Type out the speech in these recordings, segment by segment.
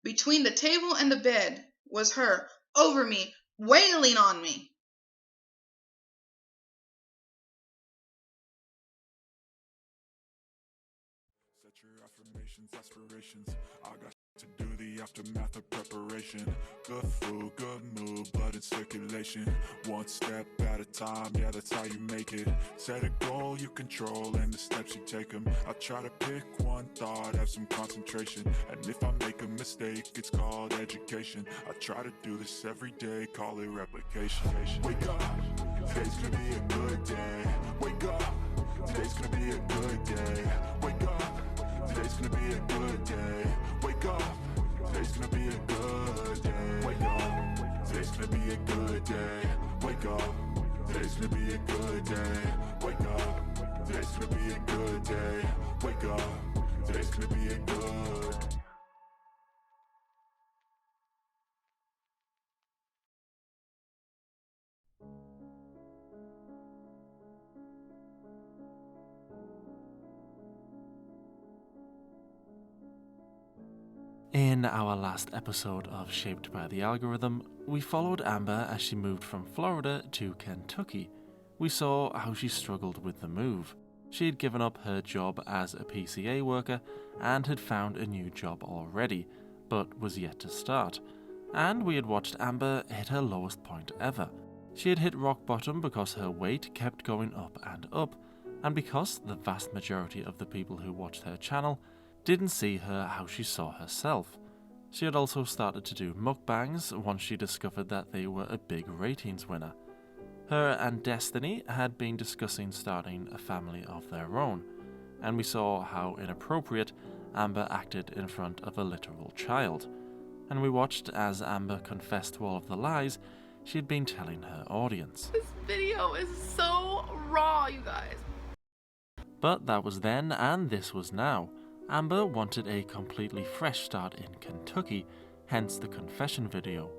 Between the table and the bed was her, over me, wailing on me. Set your affirmations, aspirations. I got to do the aftermath of preparation. Good food, good mood, blood in circulation. One step at a time, yeah, that's how you make it. Set a goal you control and the steps you take them. I try to pick one thought, have some concentration. And if I make a mistake, it's called education. I try to do this every day, call it replication. Wake up, today's gonna be a good day. Wake up, today's gonna be a good day. Wake up, today's gonna be a good day. Wake up, today's gonna be a good day. Wake up, today's gonna be a good day. Wake up, today's gonna be a good day. Wake up, today's gonna be a good day. Wake up, today's gonna be a good. In our last episode of Shaped by the Algorithm, we followed Amber as she moved from Florida to Kentucky. We saw how she struggled with the move. She had given up her job as a PCA worker and had found a new job already, but was yet to start. And we had watched Amber hit her lowest point ever. She had hit rock bottom because her weight kept going up, and because the vast majority of the people who watched her channel didn't see her how she saw herself. She had also started to do mukbangs once she discovered that they were a big ratings winner. Her and Destiny had been discussing starting a family of their own, and we saw how inappropriate Amber acted in front of a literal child. And we watched as Amber confessed to all of the lies she had been telling her audience. This video is so raw, you guys. But that was then, and this was now. Amber wanted a completely fresh start in Kentucky, hence the confession video.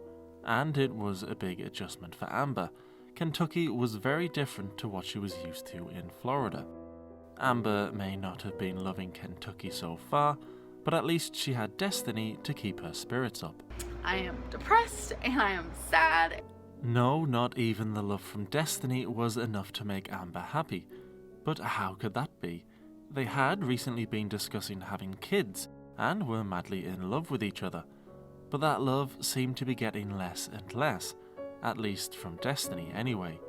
And it was a big adjustment for Amber. Kentucky was very different to what she was used to in Florida. Amber may not have been loving Kentucky so far, but at least she had Destiny to keep her spirits up. I am depressed and I am sad. No, not even the love from Destiny was enough to make Amber happy. But how could that be? They had recently been discussing having kids and were madly in love with each other. But that love seemed to be getting less and less, at least from Destiny anyway.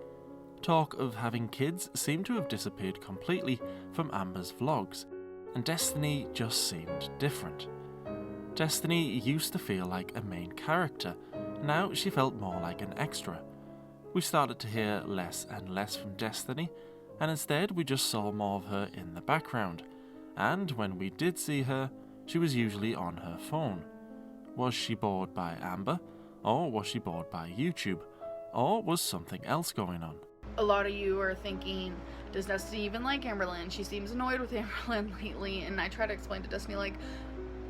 Talk of having kids seemed to have disappeared completely from Amber's vlogs, and Destiny just seemed different. Destiny used to feel like a main character, now she felt more like an extra. We started to hear less and less from Destiny, and instead we just saw more of her in the background, and when we did see her, she was usually on her phone. Was she bored by Amber, or was she bored by YouTube, or was something else going on? A lot of you are thinking, does Destiny even like Amberlynn? She seems annoyed with Amberlynn lately, and I try to explain to Destiny, like,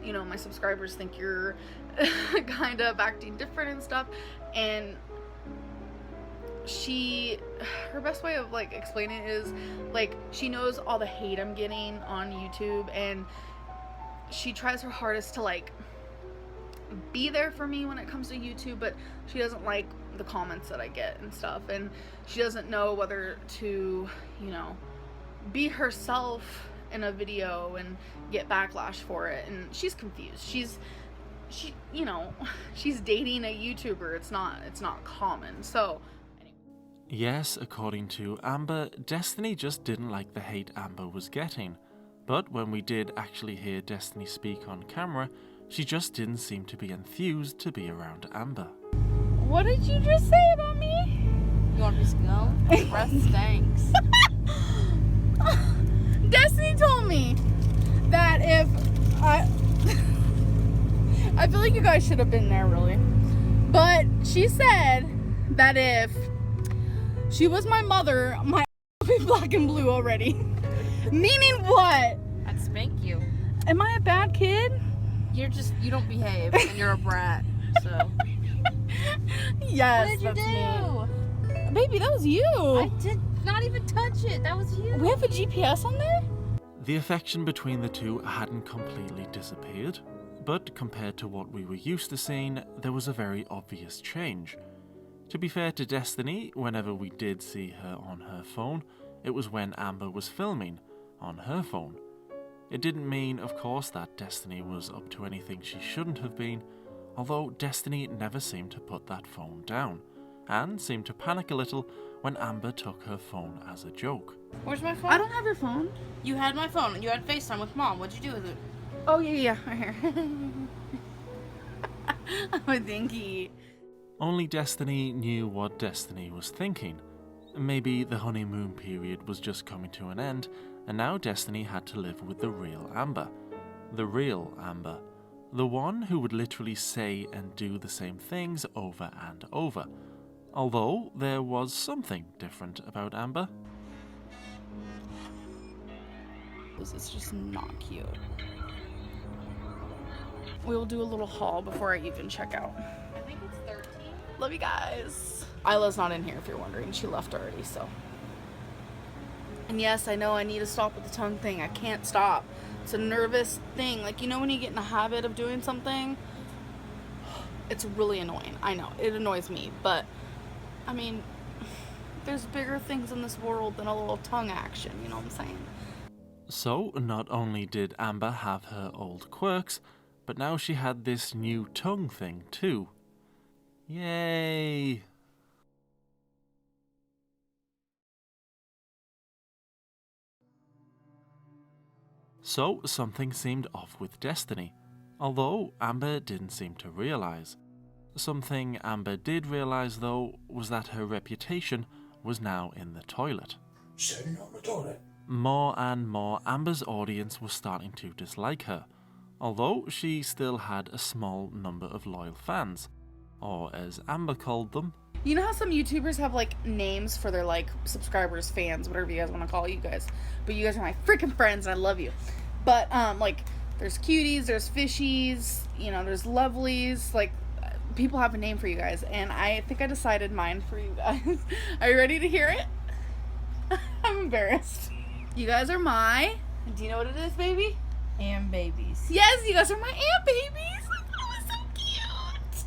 you know, my subscribers think you're kind of acting different and stuff, and her best way of like explaining it is like she knows all the hate I'm getting on YouTube, and she tries her hardest to like be there for me when it comes to YouTube, but she doesn't like the comments that I get and stuff, and she doesn't know whether to, you know, be herself in a video and get backlash for it, and she's confused. She you know, she's dating a YouTuber. It's not common. So yes, according to Amber, Destiny just didn't like the hate Amber was getting. But when we did actually hear Destiny speak on camera, she just didn't seem to be enthused to be around Amber. what did you just say about me? You want a piece of gum? Your breath stinks. Destiny told me that if I feel like you guys should have been there, really. But she said that if she was my mother, my would be black and blue already. Meaning what? I'd spank you. Am I a bad kid? You don't behave, and you're a brat, so. Yes, What did you that's do? me. Baby, that was you. I did not even touch it. That was you. We have a GPS on there? The affection between the two hadn't completely disappeared, but compared to what we were used to seeing, there was a very obvious change. To be fair to Destiny, whenever we did see her on her phone, it was when Amber was filming on her phone. It didn't mean, of course, that Destiny was up to anything she shouldn't have been, although Destiny never seemed to put that phone down, and seemed to panic a little when Amber took her phone as a joke. Where's my phone? I don't have your phone. You had my phone. You had FaceTime with Mom. What'd you do with it? Oh, yeah, right here. I'm a dinky. Only Destiny knew what Destiny was thinking. Maybe the honeymoon period was just coming to an end, and now Destiny had to live with the real Amber. The real Amber. The one who would literally say and do the same things over and over. Although there was something different about Amber. This is just not cute. We'll do a little haul before I even check out. I think it's 13. Love you guys. Isla's not in here if you're wondering. She left already, so. And yes, I know I need to stop with the tongue thing. I can't stop. It's a nervous thing. Like, you know when you get in the habit of doing something? It's really annoying. I know. It annoys me. But, I mean, there's bigger things in this world than a little tongue action. You know what I'm saying? So, not only did Amber have her old quirks, but now she had this new tongue thing too. Yay! So, something seemed off with Destiny, although Amber didn't seem to realise. Something Amber did realise though was that her reputation was now in the toilet. Sitting on the toilet. More and more, Amber's audience was starting to dislike her, although she still had a small number of loyal fans, or as Amber called them. You know how some YouTubers have like names for their like subscribers, fans, whatever you guys want to call you guys, but you guys are my freaking friends and I love you. But like there's cuties, there's fishies, you know, there's lovelies, like people have a name for you guys, and I think I decided mine for you guys. Are you ready to hear it? I'm embarrassed. You guys are my, do you know what it is, baby? And babies. Yes, you guys are my ant babies. Oh, it's so cute.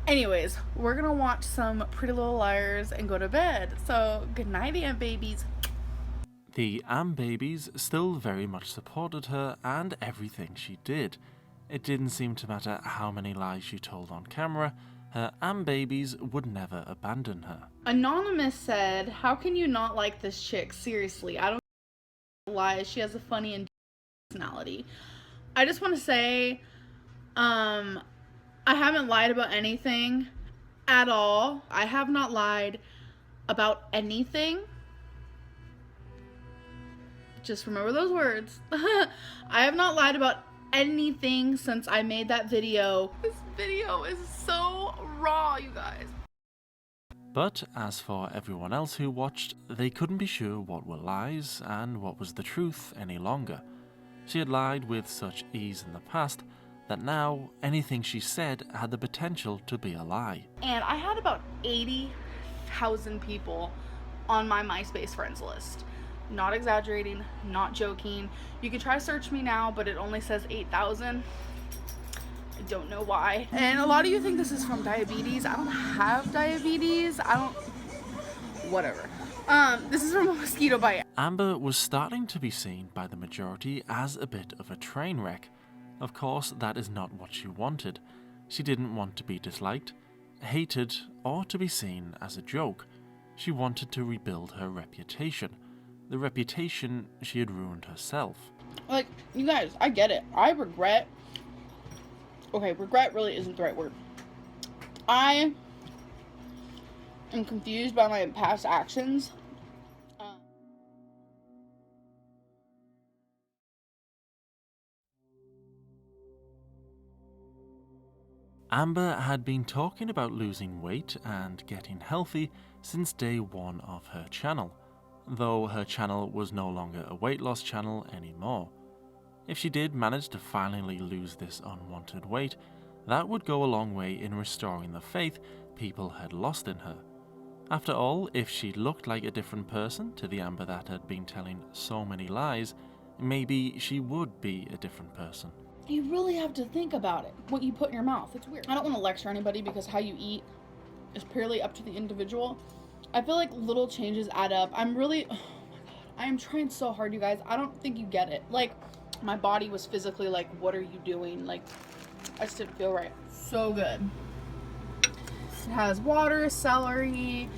Anyways, we're gonna watch some Pretty Little Liars and go to bed. So, good night, ant babies. The babies still very much supported her and everything she did. It didn't seem to matter how many lies she told on camera, her babies would never abandon her. Anonymous said, how can you not like this chick? Seriously, I don't lie. She has a funny and personality. I just want to say, I haven't lied about anything at all. I have not lied about anything. Just remember those words. I have not lied about anything since I made that video. This video is so raw, you guys. But as for everyone else who watched, they couldn't be sure what were lies and what was the truth any longer. She had lied with such ease in the past that now anything she said had the potential to be a lie. And I had about 80,000 people on my MySpace friends list. Not exaggerating, not joking. You can try to search me now, but it only says 8,000. I don't know why. And a lot of you think this is from diabetes. I don't have diabetes. Whatever. This is from a mosquito bite. Amber was starting to be seen by the majority as a bit of a train wreck. Of course, that is not what she wanted. She didn't want to be disliked, hated, or to be seen as a joke. She wanted to rebuild her reputation. The reputation she had ruined herself. Like, you guys, I get it. I regret. Okay, regret really isn't the right word. I am confused by my past actions. Amber had been talking about losing weight and getting healthy since day one of her channel, though her channel was no longer a weight loss channel anymore. If she did manage to finally lose this unwanted weight, that would go a long way in restoring the faith people had lost in her. After all, if she looked like a different person to the Amber that had been telling so many lies, maybe she would be a different person. you really have to think about it, what you put in your mouth. It's weird. I don't want to lecture anybody because how you eat is purely up to the individual. I feel like little changes add up. I'm really, oh my god, I am trying so hard, you guys. I don't think you get it. Like, my body was physically like, what are you doing? Like, I just didn't feel right. So good. It has water, celery,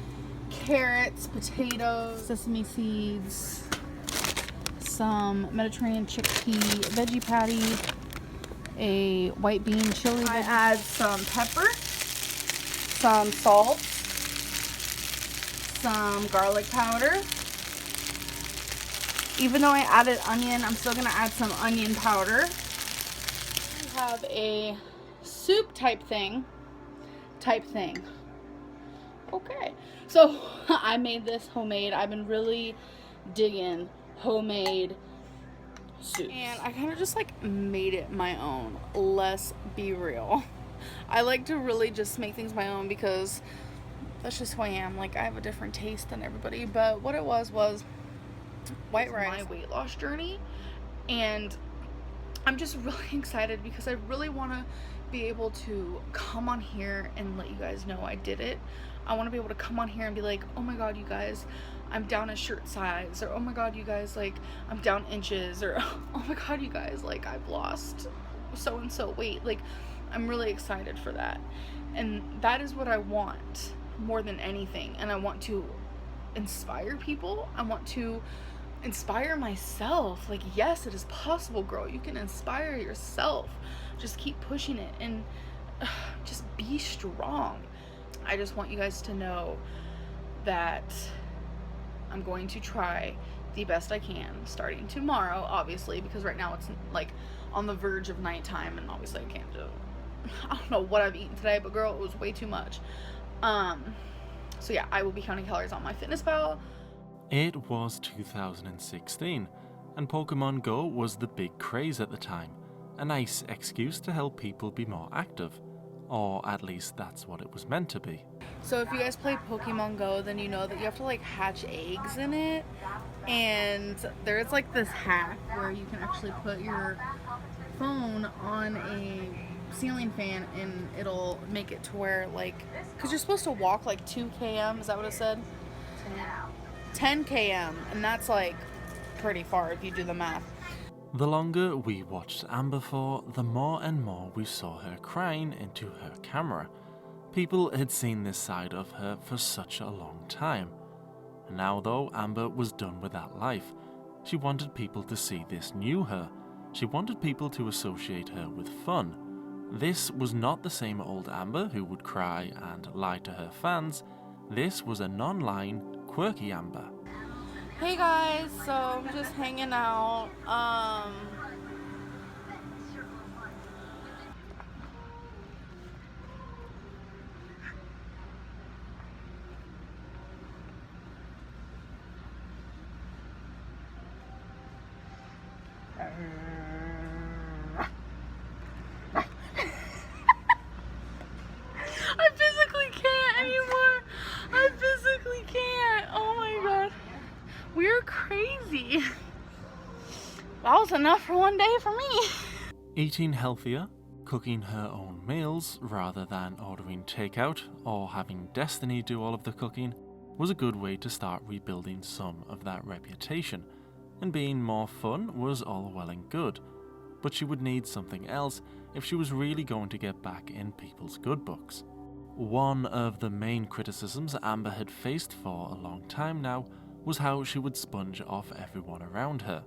carrots, potatoes, sesame seeds, some Mediterranean chickpea veggie patty, a white bean chili. I add some pepper, some salt, some garlic powder. Even though I added onion, I'm still gonna add some onion powder. We have a soup type thing. Okay, so I made this homemade. I've been really digging homemade soups, and I kind of just like made it my own. Let's be real. I like to really just make things my own because that's just who I am. Like, I have a different taste than everybody, but what it was white rice. My weight loss journey, and I'm just really excited because I really want to be able to come on here and let you guys know I did it. I want to be able to come on here and be like, oh my god, you guys, I'm down a shirt size, or oh my god, you guys, like, I'm down inches, or oh my god, you guys, like, I've lost so and so weight. Like, I'm really excited for that, and that is what I want more than anything. And I want to inspire people. I want to inspire myself. Like, yes, it is possible, girl. You can inspire yourself. Just keep pushing it and just be strong. I just want you guys to know that I'm going to try the best I can starting tomorrow, obviously, because right now it's like on the verge of nighttime, and obviously I can't do, I don't know what I've eaten today, but girl, it was way too much. So yeah, I will be counting calories on my MyFitnessPal. It was 2016, and Pokemon Go was the big craze at the time. A nice excuse to help people be more active. Or at least that's what it was meant to be. So if you guys play Pokemon Go, then you know that you have to like hatch eggs in it. And there's like this hack where you can actually put your phone on a ceiling fan and it'll make it to where, like, because you're supposed to walk like 2 km, is that what it said? 10 km, and that's like pretty far if you do the math. The longer we watched Amber for, the more and more we saw her crying into her camera. People had seen this side of her for such a long time. Now though, Amber was done with that life. She wanted people to see this new her. She wanted people to associate her with fun. This was not the same old Amber who would cry and lie to her fans. This was a non-lying, quirky Amber. Hey guys, so I'm just hanging out. I physically can't anymore. I physically can't. Oh my god. We're crazy. That was enough for one day for me. Eating healthier, cooking her own meals rather than ordering takeout or having Destiny do all of the cooking was a good way to start rebuilding some of that reputation, and being more fun was all well and good, but she would need something else if she was really going to get back in people's good books. One of the main criticisms Amber had faced for a long time now was how she would sponge off everyone around her,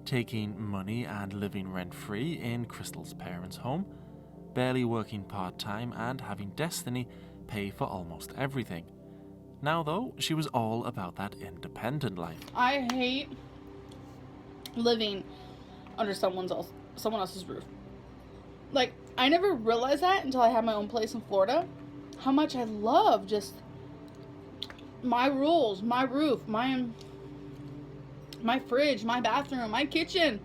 taking money and living rent-free in Crystal's parents' home, barely working part-time and having Destiny pay for almost everything. Now though, she was all about that independent life. I hate living under someone else's roof. Like, I never realized that until I had my own place in Florida, how much I love just my rules, my roof, my fridge, my bathroom, my kitchen.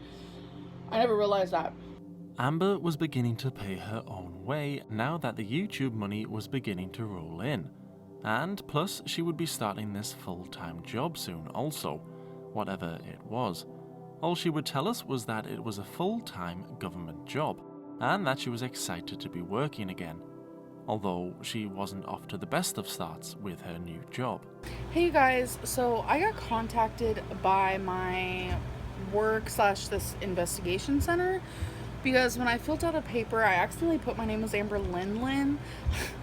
I never realized that. Amber was beginning to pay her own way now that the YouTube money was beginning to roll in. And plus, she would be starting this full-time job soon also, whatever it was. All she would tell us was that it was a full-time government job, and that she was excited to be working again, although she wasn't off to the best of starts with her new job. Hey you guys, so I got contacted by my work / this investigation center because when I filled out a paper, I accidentally put my name as Amberlynn Lynn.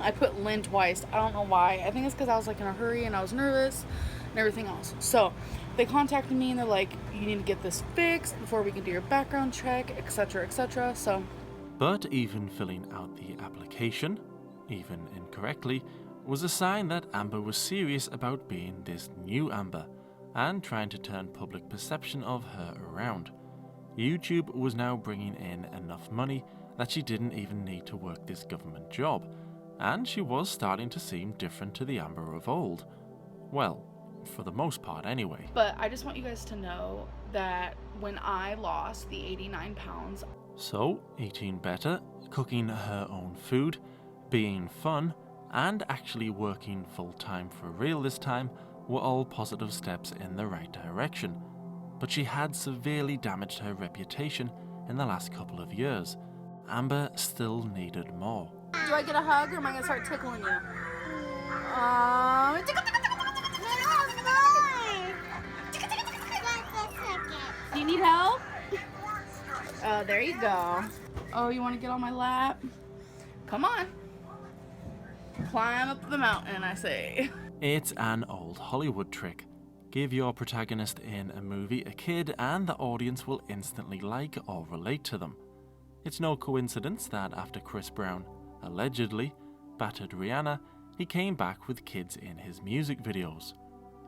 I put Lynn twice. I don't know why. I think it's because I was like in a hurry and I was nervous and everything else. So they contacted me and they're like, you need to get this fixed before we can do your background check, etc., etc. So, but even filling out the application, even incorrectly, was a sign that Amber was serious about being this new Amber and trying to turn public perception of her around. YouTube was now bringing in enough money that she didn't even need to work this government job, and she was starting to seem different to the Amber of old. Well, for the most part anyway. But I just want you guys to know that when I lost the 89 pounds... So, eating better, cooking her own food, being fun, and actually working full-time for real this time were all positive steps in the right direction. But she had severely damaged her reputation in the last couple of years. Amber still needed more. Do I get a hug or am I going to start tickling you? Do you need help? Oh, there you go. Oh, you want to get on my lap? Come on. Climb up the mountain, I say. It's an old Hollywood trick. Give your protagonist in a movie a kid and the audience will instantly like or relate to them. It's no coincidence that after Chris Brown allegedly battered Rihanna, he came back with kids in his music videos.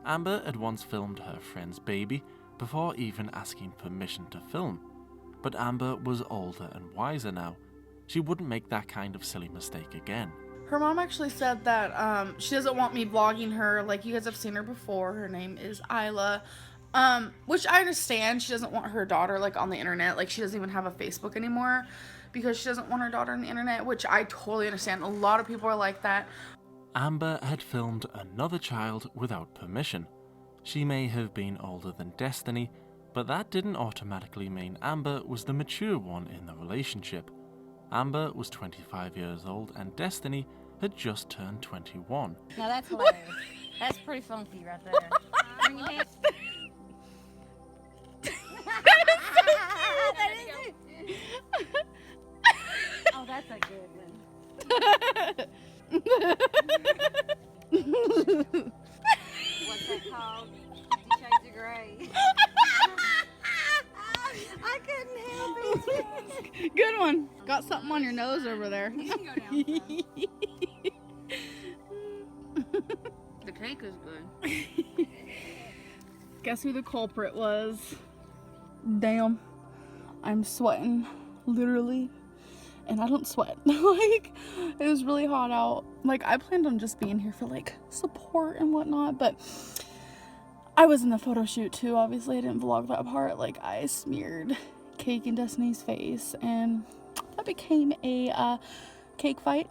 Amber had once filmed her friend's baby before even asking permission to film. But Amber was older and wiser now. She wouldn't make that kind of silly mistake again. Her mom actually said that she doesn't want me vlogging her. Like, you guys have seen her before. Her name is Isla. Which I understand. She doesn't want her daughter, like, on the internet. Like, she doesn't even have a Facebook anymore because she doesn't want her daughter on the internet, which I totally understand. A lot of people are like that. Amber had filmed another child without permission. She may have been older than Destiny, but that didn't automatically mean Amber was the mature one in the relationship. Amber was 25 years old and Destiny had just turned 21. Now that's hilarious. That's pretty funky right there. Bring your hands. Oh, that's a good one. What's that called? 50 Shades of Grey. I couldn't help it. Good one. Got something on your nose over there. You can go down. The cake is good. Guess who the culprit was? Damn. I'm sweating. Literally. And I don't sweat. Like, it was really hot out. Like, I planned on just being here for, like, support and whatnot, but I was in the photo shoot too. Obviously, I didn't vlog that part. Like, I smeared cake in Destiny's face, and that became a cake fight.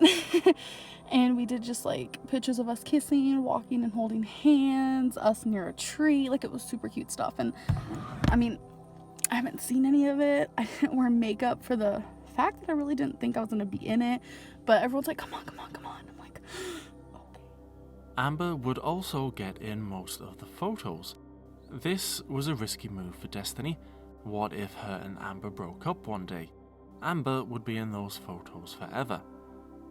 And we did just, like, pictures of us kissing, walking and holding hands, us near a tree. Like, it was super cute stuff. And, I mean, I haven't seen any of it. I didn't wear makeup for the fact that I really didn't think I was going to be in it. But everyone's like, come on, come on, come on. I'm like, okay. Amber would also get in most of the photos. This was a risky move for Destiny. What if her and Amber broke up one day? Amber would be in those photos forever.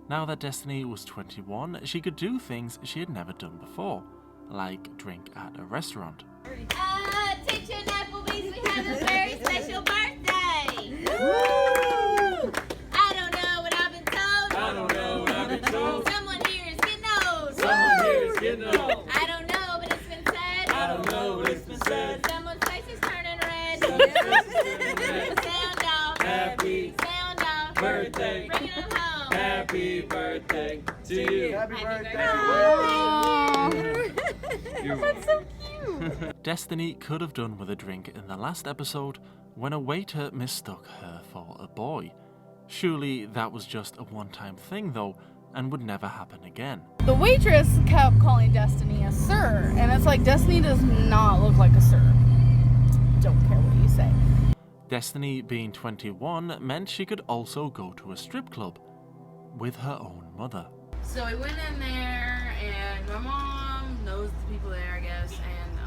Now that Destiny was 21, she could do things she had never done before, like drink at a restaurant. Attention Applebee's, we have a very special birthday! Woo! I don't know what I've been told. I don't know what I've been told. Someone here is getting old. Someone here is getting old. I don't know, but it's been said. I don't know what it's been said. Someone's face is turning red. Someone's face is turning red. Sound off. Happy Sound off. birthday. Bring it on home. Happy birthday to you. Happy birthday. That's so Destiny could have done with a drink in the last episode when a waiter mistook her for a boy. Surely that was just a one-time thing though, and would never happen again. The waitress kept calling Destiny a sir, and it's like, Destiny does not look like a sir. don't care what you say. Destiny being 21 meant she could also go to a strip club with her own mother. So we went in there, and my mom knows the people there, I guess. And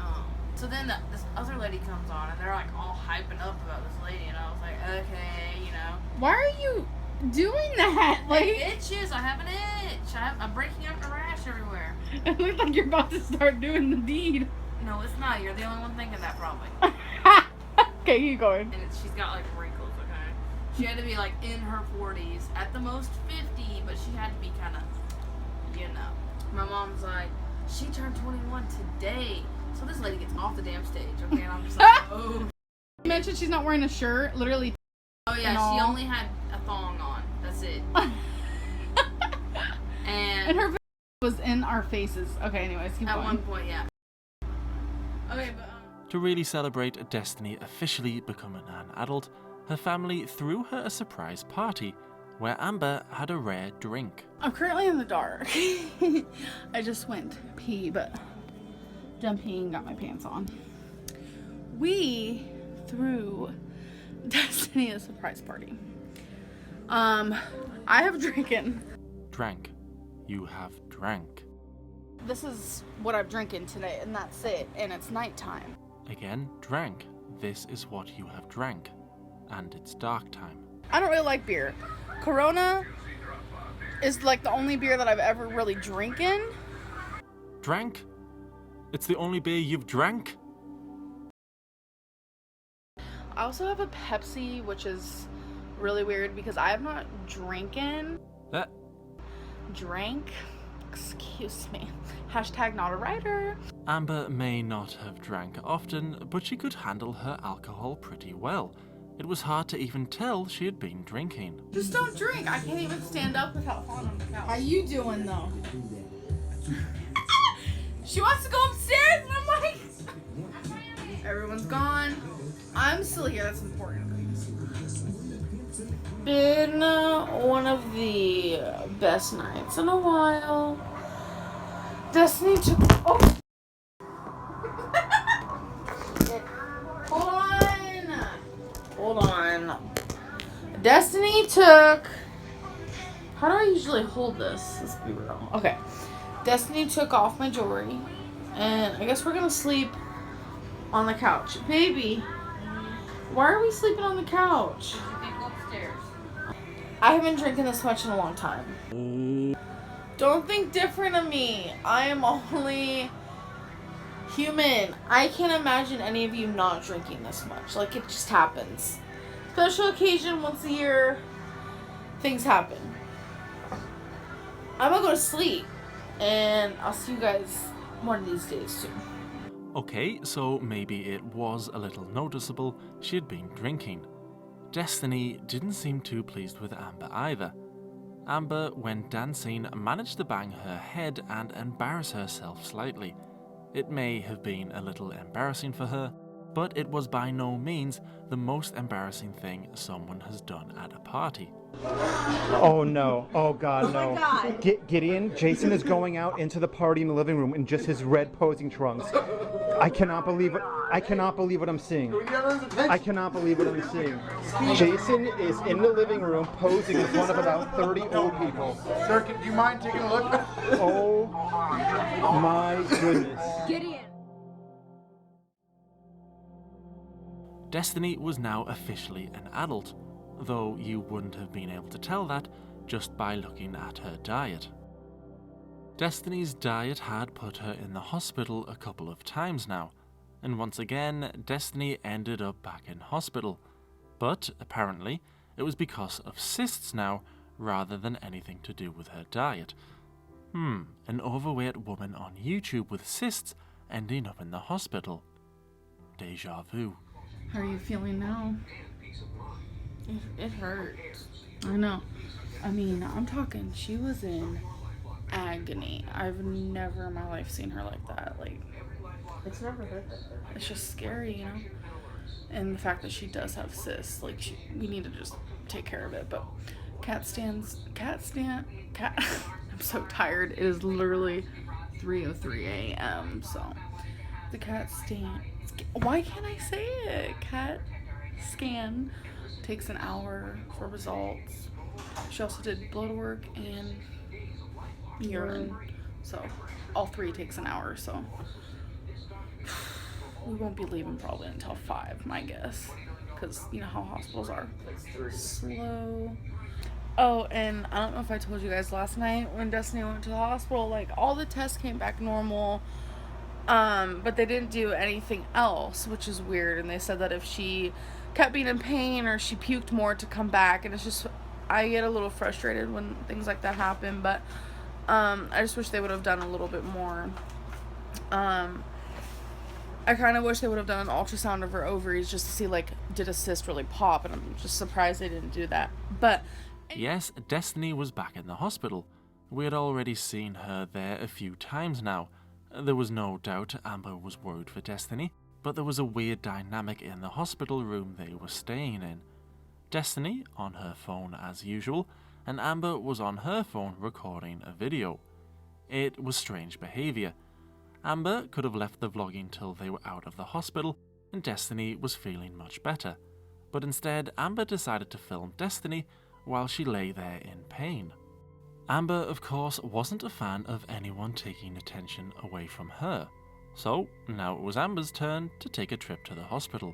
so then this other lady comes on, and they're like all hyping up about this lady, and I was like, okay, you know. Why are you doing that? Like, It itches. I have an itch. I'm breaking out a rash everywhere. it looks like you're about to start doing the deed. No, it's not. You're the only one thinking that, probably. Okay, keep going. And she's got like wrinkles, okay? She had to be like in her 40s, at the most 50, but she had to be kind of, you know. My mom's like, she turned 21 today. So this lady gets off the damn stage, okay? And I'm just like, oh. You mentioned she's not wearing a shirt, literally. Oh yeah, No. she only had a thong on. That's it. And her was in our faces. Okay, anyways, keep at going. one point, yeah. Okay, but To really celebrate Destiny officially becoming an adult, her family threw her a surprise party where Amber had a rare drink. I'm currently in the dark. I just went pee, but done peeing, got my pants on. We threw Destiny a surprise party. I have drinking. Drank. You have drank. This is what I'm drinking today, and that's it. And it's nighttime. Again, drank. This is what you have drank. And it's dark time. I don't really like beer. Corona is like the only beer that I've ever really drinking. Drank? It's the only beer you've drank? I also have a Pepsi, which is really weird because I have not drinking. That Drank. Excuse me. Hashtag not a writer. Amber may not have drank often, but she could handle her alcohol pretty well. It was hard to even tell she had been drinking. Just don't drink. I can't even stand up without falling on the couch. How you doing though? She wants to go upstairs, and I'm like, everyone's gone. I'm still here. That's important. Been one of the best nights in a while. Destiny took. Oh. Hold on. Destiny took. How do I usually hold this? Let's be real. Okay. Destiny took off my jewelry, and I guess we're gonna sleep on the couch. Baby, why are we sleeping on the couch? you can go upstairs. I haven't drinking this much in a long time. Don't think different of me. I am only human. I can't imagine any of you not drinking this much. Like, it just happens. Special occasion, once a year, things happen. I'm gonna go to sleep, and I'll see you guys one of these days soon. Okay, so maybe it was a little noticeable she had been drinking. Destiny didn't seem too pleased with Amber either. Amber, when dancing, managed to bang her head and embarrass herself slightly. It may have been a little embarrassing for her, but it was by no means the most embarrassing thing someone has done at a party. Oh no. Oh god, no. Gideon, Jason is going out into the party in the living room in just his red posing trunks. I cannot believe what I'm seeing. I cannot believe what I'm seeing. Jason is in the living room posing in front of about 30 old people. Sir, do you mind taking a look? Oh my goodness. Gideon. Destiny was now officially an adult, though you wouldn't have been able to tell that just by looking at her diet. Destiny's diet had put her in the hospital a couple of times now, and once again, Destiny ended up back in hospital. But apparently, it was because of cysts now, rather than anything to do with her diet. An overweight woman on YouTube with cysts ending up in the hospital. Deja vu. How are you feeling now? It hurts. I know. I mean, I'm talking, she was in agony. I've never in my life seen her like that. Like, it's never hurt that bad. It's just scary, you know? And the fact that she does have cysts, like, we need to just take care of it. But cat. I'm so tired. It is literally 3:03 a.m. So the cat stand. Why can't I say it? CAT scan takes an hour for results. She also did blood work and urine. So all 3 takes an hour, so we won't be leaving probably until 5, my guess. Because you know how hospitals are. Slow. Oh, and I don't know if I told you guys last night when Destiny went to the hospital, like all the tests came back normal. But they didn't do anything else, which is weird. And they said that if she kept being in pain or she puked more to come back, and it's just, I get a little frustrated when things like that happen, but I just wish they would have done a little bit more. I kind of wish they would have done an ultrasound of her ovaries just to see, like, did a cyst really pop, and I'm just surprised they didn't do that. But yes, Destiny was back in the hospital. We had already seen her there a few times now. There was no doubt Amber was worried for Destiny, but there was a weird dynamic in the hospital room they were staying in. Destiny on her phone as usual, and Amber was on her phone recording a video. It was strange behaviour. Amber could have left the vlogging till they were out of the hospital, and Destiny was feeling much better. But instead, Amber decided to film Destiny while she lay there in pain. Amber, of course, wasn't a fan of anyone taking attention away from her. So, now it was Amber's turn to take a trip to the hospital.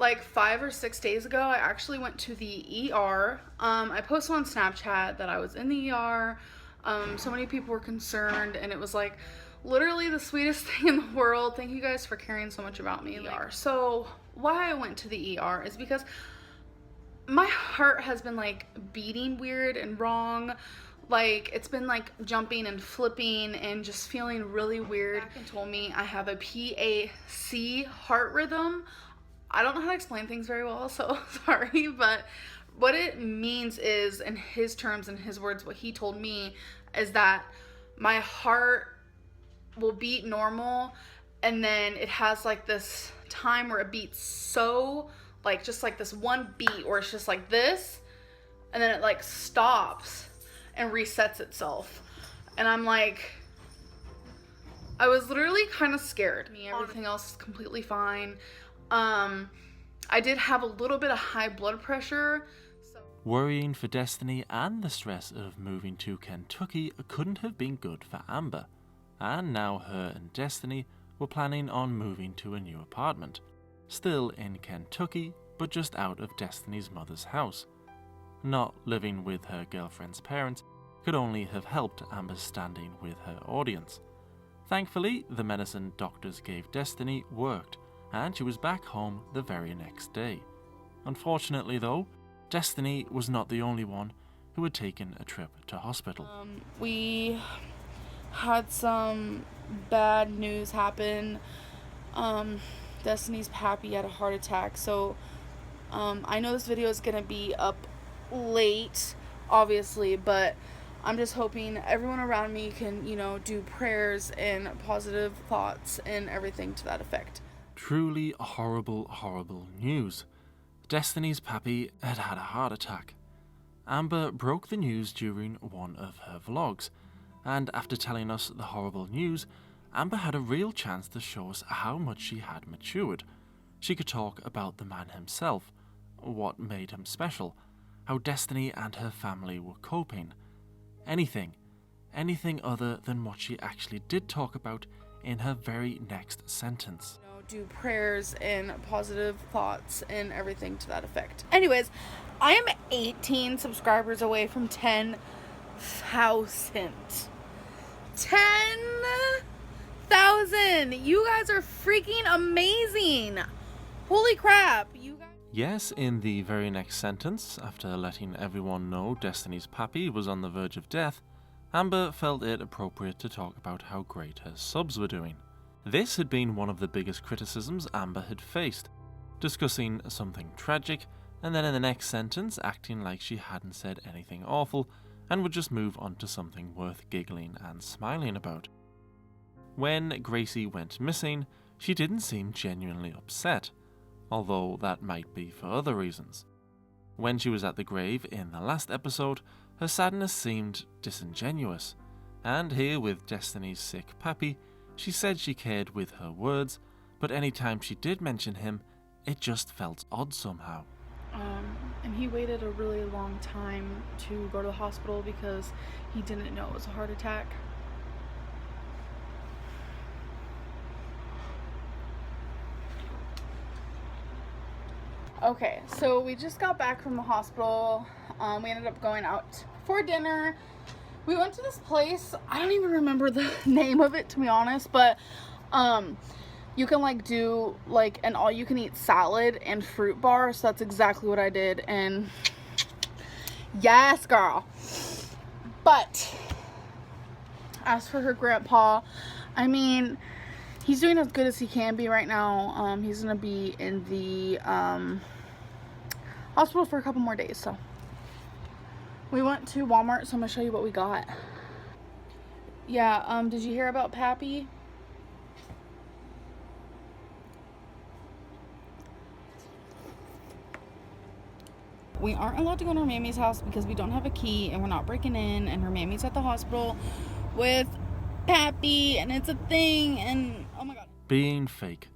like 5 or 6 days ago, I actually went to the ER. I posted on Snapchat that I was in the ER. So many people were concerned, and it was like literally the sweetest thing in the world. Thank you guys for caring so much about me. So why I went to the ER is because my heart has been like beating weird and wrong. Like it's been like jumping and flipping and just feeling really weird. And told me I have a PAC heart rhythm. I don't know how to explain things very well, so sorry, but what it means is, in his terms and his words, what he told me is that my heart will beat normal, and then it has like this time where it beats so, like just like this one beat where it's just like this, and then it like stops and resets itself. And I'm like, I was literally kind of scared. Everything else is completely fine. I did have a little bit of high blood pressure. Worrying for Destiny and the stress of moving to Kentucky couldn't have been good for Amber, and now her and Destiny were planning on moving to a new apartment, still in Kentucky, but just out of Destiny's mother's house. Not living with her girlfriend's parents could only have helped Amber's standing with her audience. Thankfully, the medicine doctors gave Destiny worked, and she was back home the very next day. Unfortunately though, Destiny was not the only one who had taken a trip to hospital. We had some bad news happen. Destiny's pappy had a heart attack, so I know this video is gonna be up late, obviously, but I'm just hoping everyone around me can, do prayers and positive thoughts and everything to that effect. Truly horrible, horrible news. Destiny's pappy had had a heart attack. Amber broke the news during one of her vlogs, and after telling us the horrible news, Amber had a real chance to show us how much she had matured. She could talk about the man himself, what made him special, how Destiny and her family were coping. Anything other than what she actually did talk about in her very next sentence. Do prayers and positive thoughts and everything to that effect. Anyways, I am 18 subscribers away from 10,000. 10,000! You guys are freaking amazing! Holy crap! You guys. Yes, in the very next sentence, after letting everyone know Destiny's pappy was on the verge of death, Amber felt it appropriate to talk about how great her subs were doing. This had been one of the biggest criticisms Amber had faced, discussing something tragic, and then in the next sentence acting like she hadn't said anything awful and would just move on to something worth giggling and smiling about. When Gracie went missing, she didn't seem genuinely upset, although that might be for other reasons. When she was at the grave in the last episode, her sadness seemed disingenuous, and here with Destiny's sick pappy, she said she cared with her words, but anytime she did mention him, it just felt odd somehow. And he waited a really long time to go to the hospital because he didn't know it was a heart attack. Okay, so we just got back from the hospital. We ended up going out for dinner. We went to this place. I don't even remember the name of it, to be honest, but you can like do like an all-you-can-eat salad and fruit bar. So that's exactly what I did, and yes, girl. But as for her grandpa, I mean, he's doing as good as he can be right now. He's gonna be in the hospital for a couple more days. So we went to Walmart, so I'm gonna show you what we got. Yeah, did you hear about Pappy? We aren't allowed to go to her mammy's house because we don't have a key and we're not breaking in, and her mammy's at the hospital with Pappy, and it's a thing, and oh my god. Being fake,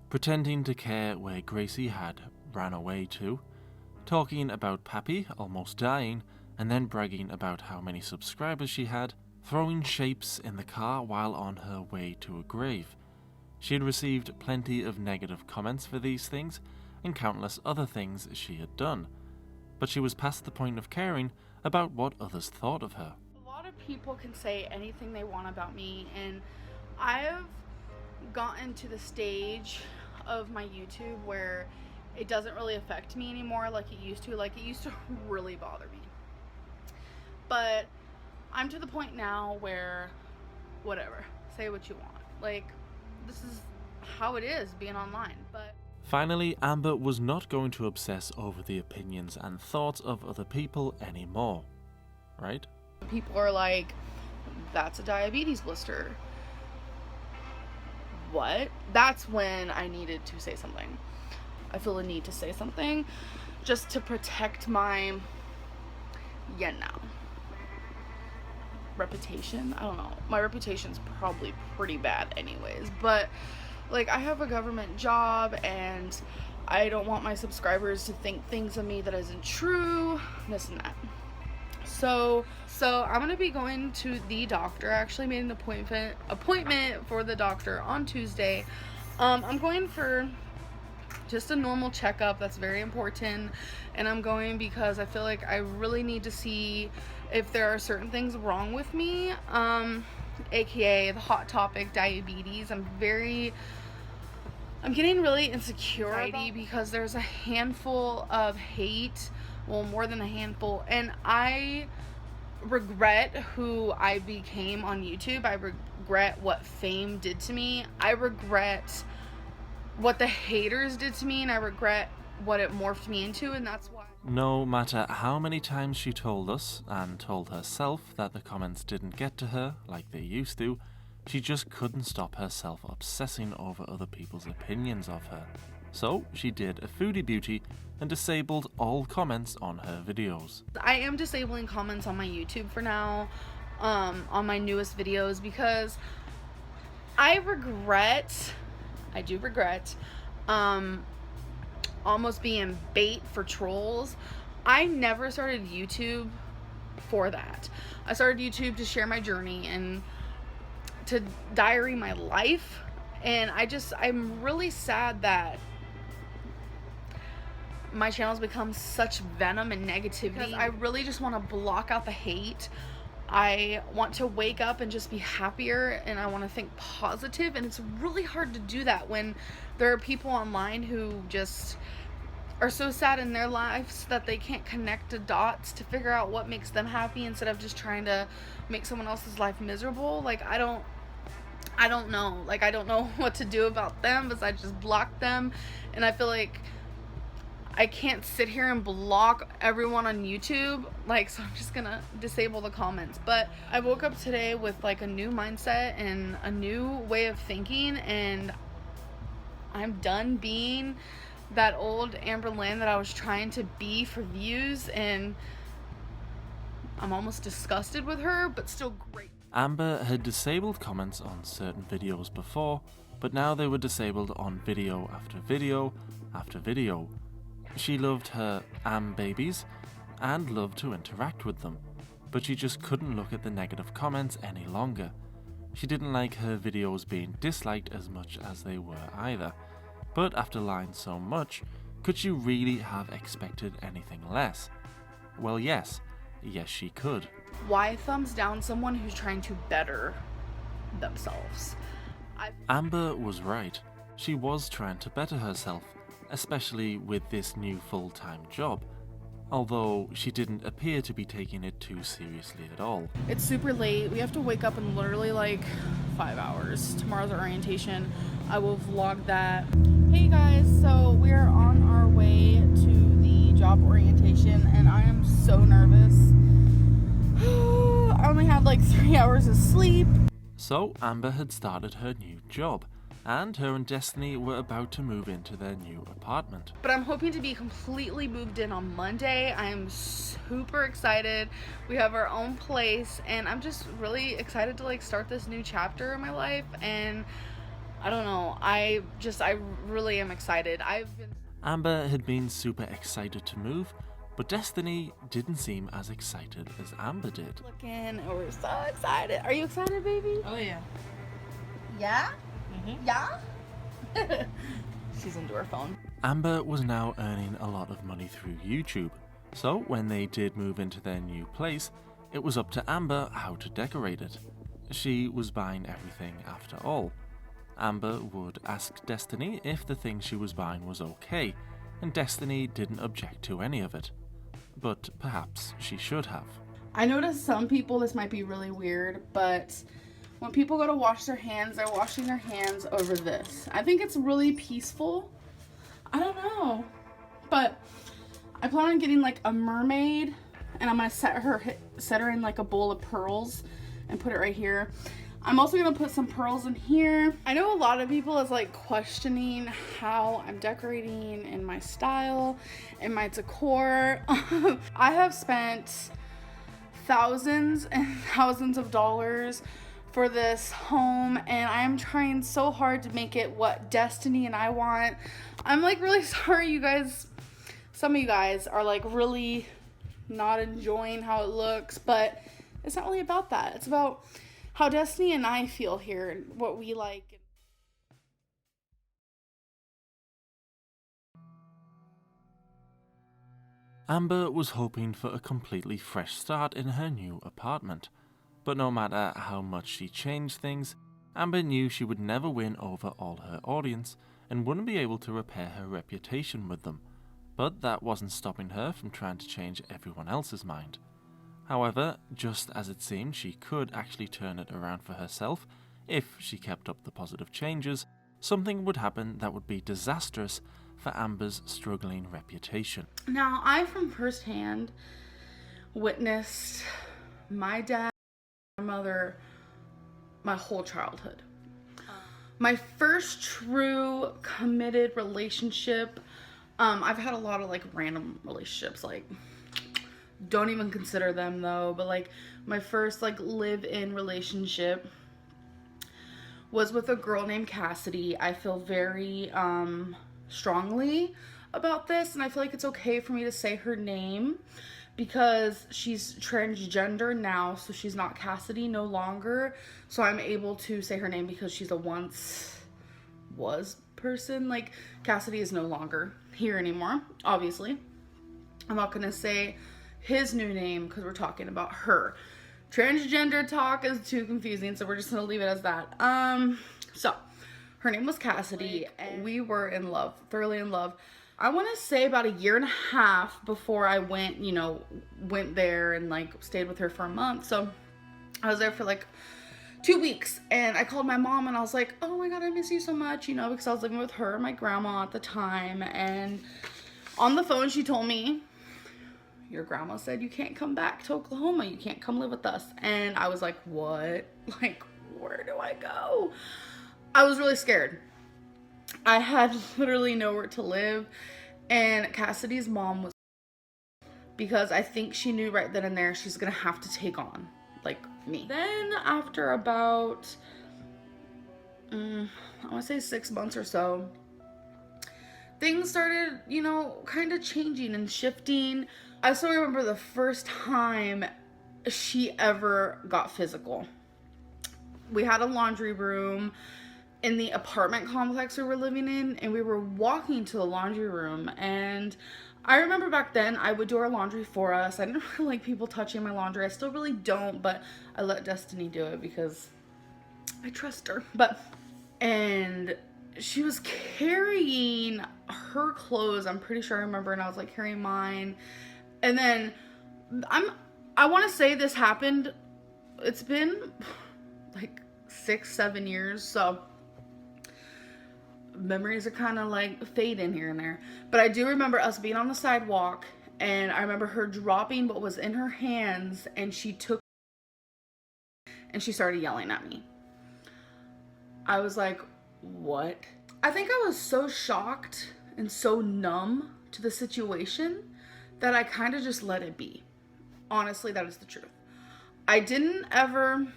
pretending to care where Gracie had ran away to, talking about Pappy almost dying, and then bragging about how many subscribers she had, throwing shapes in the car while on her way to a grave. She had received plenty of negative comments for these things, and countless other things she had done, but she was past the point of caring about what others thought of her. A lot of people can say anything they want about me, and I've gotten to the stage of my YouTube where it doesn't really affect me anymore like it used to. Like, it used to really bother me. But I'm to the point now where, whatever, say what you want. Like, this is how it is being online. But finally, Amber was not going to obsess over the opinions and thoughts of other people anymore, right? people are like, that's a diabetes blister. What? That's when I needed to say something. I feel a need to say something just to protect my, reputation. I don't know. My reputation's probably pretty bad anyways, but like, I have a government job and I don't want my subscribers to think things of me that isn't true, this and that. So I'm gonna be going to the doctor. I actually made an appointment for the doctor on Tuesday. I'm going for just a normal checkup. That's very important, and I'm going because I feel like I really need to see if there are certain things wrong with me, aka the hot topic, diabetes. I'm getting really insecure because there's a handful of hate, well, more than a handful, and I regret who I became on YouTube. I regret what fame did to me. I regret what the haters did to me, and I regret what it morphed me into, and that's why. No matter how many times she told us, and told herself, that the comments didn't get to her like they used to, she just couldn't stop herself obsessing over other people's opinions of her. So she did a foodie beauty and disabled all comments on her videos. I am disabling comments on my YouTube for now, on my newest videos, because I do regret almost being bait for trolls. I never started YouTube for that. I started YouTube to share my journey and to diary my life, and I'm really sad that my channel's become such venom and negativity, because I really just want to block out the hate. I want to wake up and just be happier, and I want to think positive, and it's really hard to do that when there are people online who just are so sad in their lives that they can't connect the dots to figure out what makes them happy instead of just trying to make someone else's life miserable. Like, I don't know. Like, I don't know what to do about them besides just block them, and I feel like I can't sit here and block everyone on YouTube, like, so I'm just gonna disable the comments. But I woke up today with like a new mindset and a new way of thinking, and I'm done being that old Amberlynn that I was trying to be for views, and I'm almost disgusted with her, but still grateful. Amber had disabled comments on certain videos before, but now they were disabled on video after video after video. She loved her babies and loved to interact with them, but she just couldn't look at the negative comments any longer. She didn't like her videos being disliked as much as they were either, but after lying so much, could she really have expected anything less? Well, yes she could. Why thumbs down someone who's trying to better themselves? Amber was right. She was trying to better herself, especially with this new full-time job, although she didn't appear to be taking it too seriously at all. It's super late. We have to wake up in literally like 5 hours. Tomorrow's our orientation. I will vlog that. Hey guys, so we're on our way to the job orientation and I am so nervous. I only had like 3 hours of sleep. So Amber had started her new job, and her and Destiny were about to move into their new apartment. But I'm hoping to be completely moved in on Monday. I am super excited. We have our own place and I'm just really excited to like start this new chapter in my life, and I don't know, I really am excited. Amber had been super excited to move, but Destiny didn't seem as excited as Amber did. We're so excited. Are you excited, baby? Oh yeah. Yeah? Yeah? She's into her phone. Amber was now earning a lot of money through YouTube, so when they did move into their new place, it was up to Amber how to decorate it. She was buying everything after all. Amber would ask Destiny if the thing she was buying was okay, and Destiny didn't object to any of it. But perhaps she should have. I noticed some people, this might be really weird, but when people go to wash their hands, they're washing their hands over this. I think it's really peaceful. I don't know. But I plan on getting like a mermaid, and I'm gonna set her in like a bowl of pearls and put it right here. I'm also gonna put some pearls in here. I know a lot of people is like questioning how I'm decorating in my style and my decor. I have spent thousands and thousands of dollars for this home, and I am trying so hard to make it what Destiny and I want. I'm like really sorry, you guys. Some of you guys are like really not enjoying how it looks, but it's not really about that. It's about how Destiny and I feel here and what we like. Amber was hoping for a completely fresh start in her new apartment, but no matter how much she changed things, Amber knew she would never win over all her audience and wouldn't be able to repair her reputation with them. But that wasn't stopping her from trying to change everyone else's mind. However, just as it seemed she could actually turn it around for herself if she kept up the positive changes, something would happen that would be disastrous for Amber's struggling reputation. Now, I from firsthand witnessed my dad, my mother, my whole childhood. My first true committed relationship, I've had a lot of like random relationships, like don't even consider them though, but like my first like live-in relationship was with a girl named Cassidy. I feel very strongly about this, and I feel like it's okay for me to say her name because she's transgender now, so she's not Cassidy no longer, so I'm able to say her name because she's a once was person. Like Cassidy is no longer here anymore, obviously. I'm not gonna say his new name because we're talking about her. Transgender talk is too confusing, so we're just gonna leave it as that. So her name was Cassidy, and we were in love, thoroughly in love. I want to say about 1.5 years before I went there and like stayed with her for a month. So I was there for like 2 weeks, and I called my mom and I was like, oh my god, I miss you so much, because I was living with her and my grandma at the time. And on the phone she told me, your grandma said you can't come back to Oklahoma, you can't come live with us. And I was like, what? Like, where do I go? I was really scared. I had literally nowhere to live, and Cassidy's mom was, because I think she knew right then and there she's gonna have to take on like me. Then after about, I want to say 6 months or so, things started, you know, kind of changing and shifting. I still remember the first time she ever got physical. We had a laundry room in the apartment complex we were living in, and we were walking to the laundry room, and I remember back then I would do our laundry for us. I didn't really like people touching my laundry. I still really don't, but I let Destiny do it because I trust her. And she was carrying her clothes, I'm pretty sure I remember, and I was like carrying mine. And then I want to say this happened, it's been like 6-7 years, so memories are kind of like fading here and there. But I do remember us being on the sidewalk, and I remember her dropping what was in her hands, and she started yelling at me. I was like, what? I think I was so shocked and so numb to the situation that I kind of just let it be. Honestly, that is the truth. I didn't ever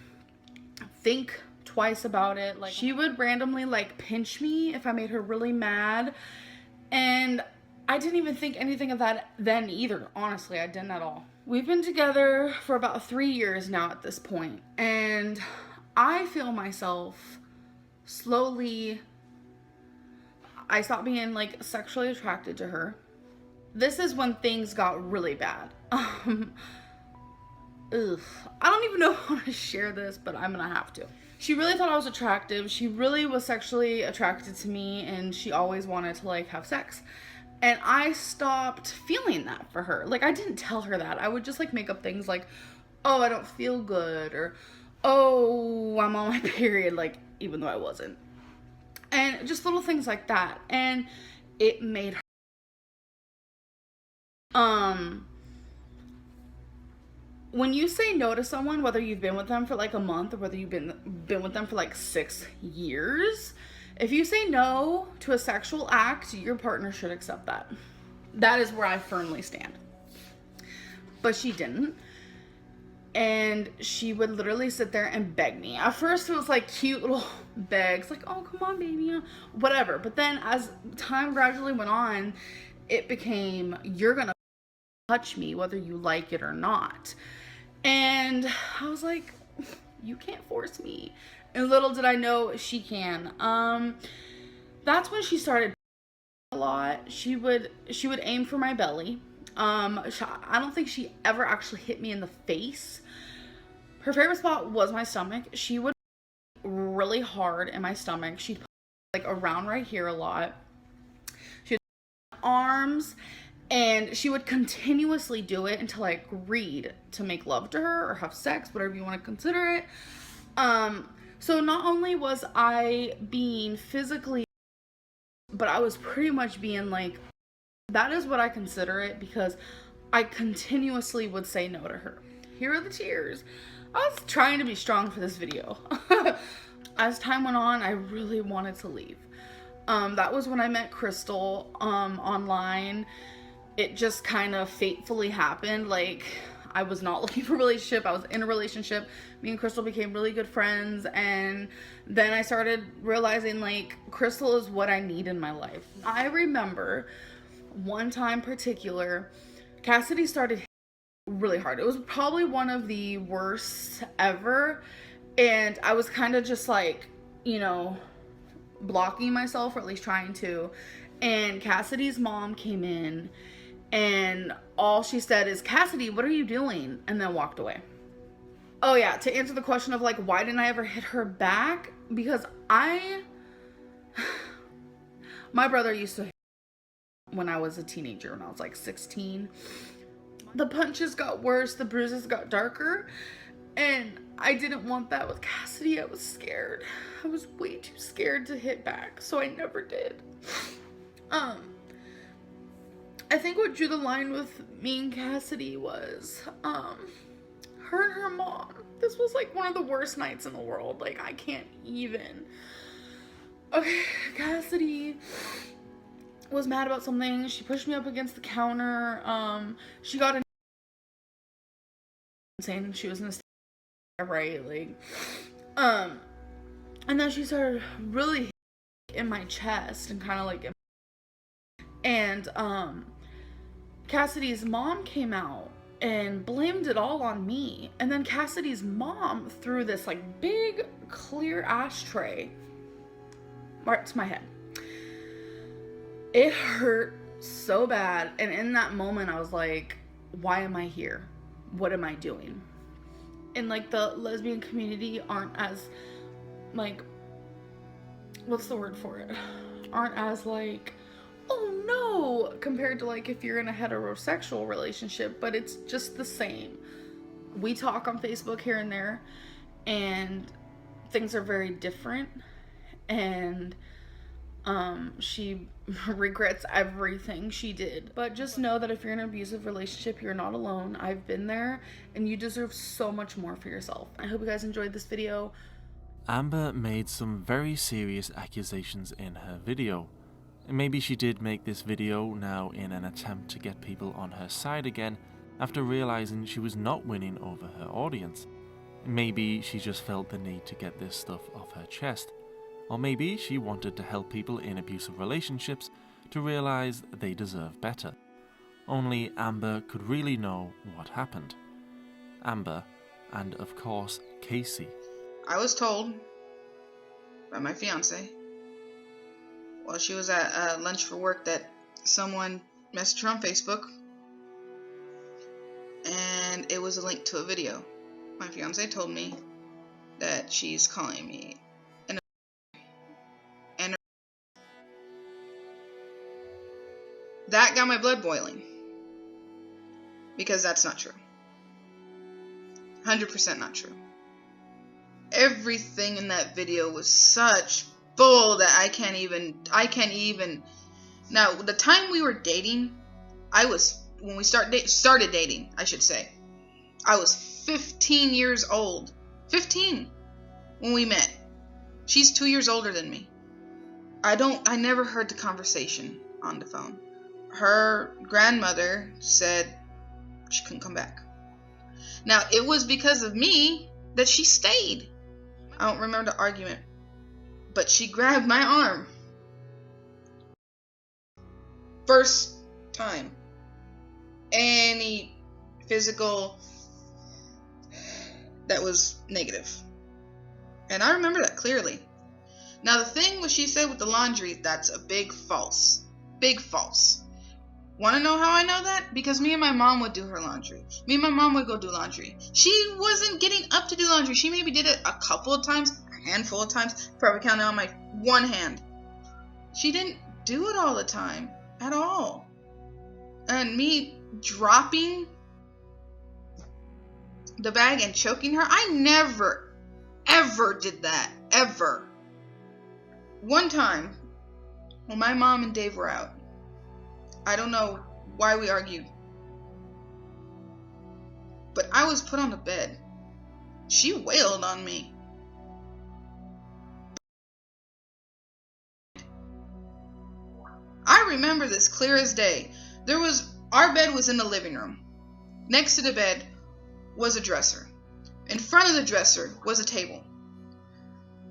think twice about it. Like, she would randomly like pinch me if I made her really mad, and I didn't even think anything of that then either. Honestly, I didn't at all. We've been together for about 3 years now at this point, and I feel myself slowly, I stopped being like sexually attracted to her. This is when things got really bad. I don't even know how to share this, but I'm gonna have to. She really thought I was attractive. She really was sexually attracted to me, and she always wanted to like have sex. And I stopped feeling that for her. Like, I didn't tell her that. I would just like make up things like, oh, I don't feel good, or oh, I'm on my period, like, even though I wasn't. And just little things like that. And it made her when you say no to someone, whether you've been with them for like a month or whether you've been with them for like 6 years, if you say no to a sexual act, your partner should accept that. That is where I firmly stand. But she didn't. And she would literally sit there and beg me. At first it was like cute little begs, like, oh, come on, baby, whatever. But then as time gradually went on, it became, you're gonna touch me whether you like it or not. And I was like, you can't force me. And little did I know she can. That's when she started a lot. She would aim for my belly. I don't think she ever actually hit me in the face. Her favorite spot was my stomach. She would really hard in my stomach. She'd put like around right here a lot. She had arms, and she would continuously do it until I agreed to make love to her or have sex, whatever you want to consider it. So not only was I being physically, but I was pretty much being like, that is what I consider it, because I continuously would say no to her. Here are the tears. I was trying to be strong for this video. As time went on, I really wanted to leave. That was when I met Crystal online. It just kind of fatefully happened. Like, I was not looking for a relationship. I was in a relationship. Me and Crystal became really good friends, and then I started realizing like Crystal is what I need in my life. I remember one time particular, Cassidy started really hard. It was probably one of the worst ever, and I was kind of just like, you know, blocking myself, or at least trying to. And Cassidy's mom came in, and all she said is, Cassidy, what are you doing? And then walked away. Oh yeah, to answer the question of like, why didn't I ever hit her back? Because my brother used to, when I was a teenager, when I was like 16, the punches got worse, the bruises got darker, and I didn't want that with Cassidy. I was scared. I was way too scared to hit back, so I never did. I think what drew the line with me and Cassidy was her and her mom. This was like one of the worst nights in the world. Like, I can't even. Okay, Cassidy was mad about something. She pushed me up against the counter. She got saying she was in a right? Like, and then she started really in my chest and kind of like, and Cassidy's mom came out and blamed it all on me. And then Cassidy's mom threw this like big clear ashtray right to my head. It hurt so bad, and in that moment I was like, why am I here? What am I doing? And like the lesbian community aren't as like, what's the word for it? Aren't as like, oh no, compared to like if you're in a heterosexual relationship, but it's just the same. We talk on Facebook here and there, and things are very different, and she regrets everything she did. But just know that if you're in an abusive relationship, you're not alone. I've been there, and you deserve so much more for yourself. I hope you guys enjoyed this video. Amber made some very serious accusations in her video. Maybe she did make this video now in an attempt to get people on her side again after realizing she was not winning over her audience. Maybe she just felt the need to get this stuff off her chest. Or maybe she wanted to help people in abusive relationships to realize they deserve better. Only Amber could really know what happened. Amber, and of course Casey. I was told by my fiance while she was at lunch for work that someone messaged her on Facebook, and it was a link to a video. My fiance told me that she's calling me and that got my blood boiling, because that's not true. 100% not true. Everything in that video was such bull that I can't even. Now, the time we were dating, when we started dating, I should say, I was 15 years old. 15 when we met. She's 2 years older than me. I never heard the conversation on the phone. Her grandmother said she couldn't come back. Now, it was because of me that she stayed. I don't remember the argument, but she grabbed my arm. First time any physical that was negative. And I remember that clearly. Now, the thing what she said with the laundry, that's a big false. Big false. Want to know how I know that? Because me and my mom would do her laundry. Me and my mom would go do laundry. She wasn't getting up to do laundry. She maybe did it a couple of times, a handful of times, probably counting on my one hand. She didn't do it all the time, at all. And me dropping the bag and choking her, I never, ever did that. Ever. One time, when my mom and Dave were out, I don't know why we argued, but I was put on the bed. She wailed on me. I remember this clear as day. Our bed was in the living room. Next to the bed was a dresser. In front of the dresser was a table.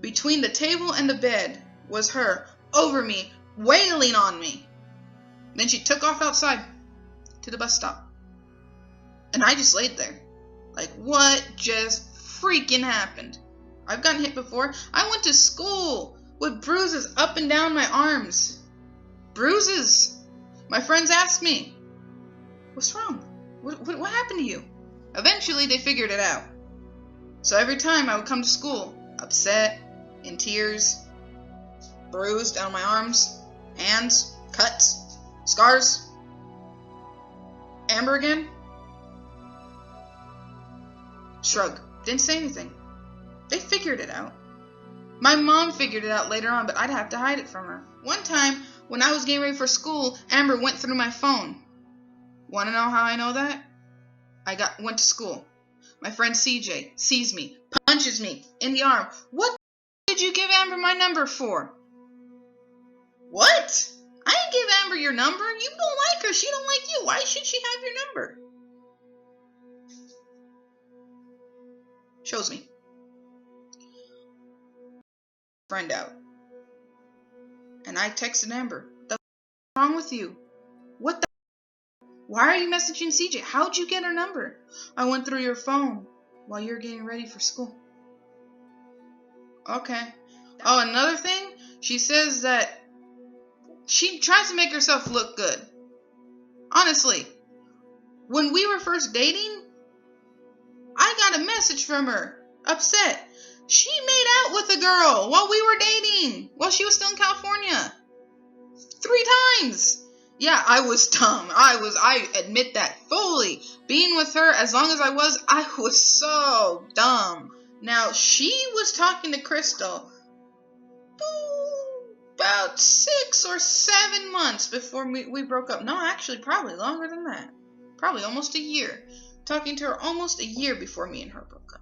Between the table and the bed was her over me, wailing on me. Then she took off outside to the bus stop. And I just laid there. Like, what just freaking happened? I've gotten hit before. I went to school with bruises up and down my arms. Bruises. My friends asked me, what's wrong? What happened to you? Eventually, they figured it out. So every time I would come to school, upset, in tears, bruised on my arms, hands, cuts, scars. Amber again? Shrug. Didn't say anything. They figured it out. My mom figured it out later on, but I'd have to hide it from her. One time, when I was getting ready for school, Amber went through my phone. Want to know how I know that? Went to school. My friend CJ sees me, punches me in the arm. What did you give Amber my number for? What? I didn't give Amber your number. You don't like her. She don't like you. Why should she have your number? Shows me. Friend out. And I texted Amber. What's wrong with you? What the? Why are you messaging CJ? How'd you get her number? I went through your phone while you were getting ready for school. Okay. Oh, another thing? She says that she tries to make herself look good. Honestly, when we were first dating, I got a message from her, upset. She made out with a girl while we were dating, while she was still in California. 3 times. Yeah, I was dumb. I admit that fully. Being with her as long as I was so dumb. Now, she was talking to Crystal about 6 or 7 months before we broke up. No, actually, probably longer than that. Probably almost a year. Talking to her almost a year before me and her broke up.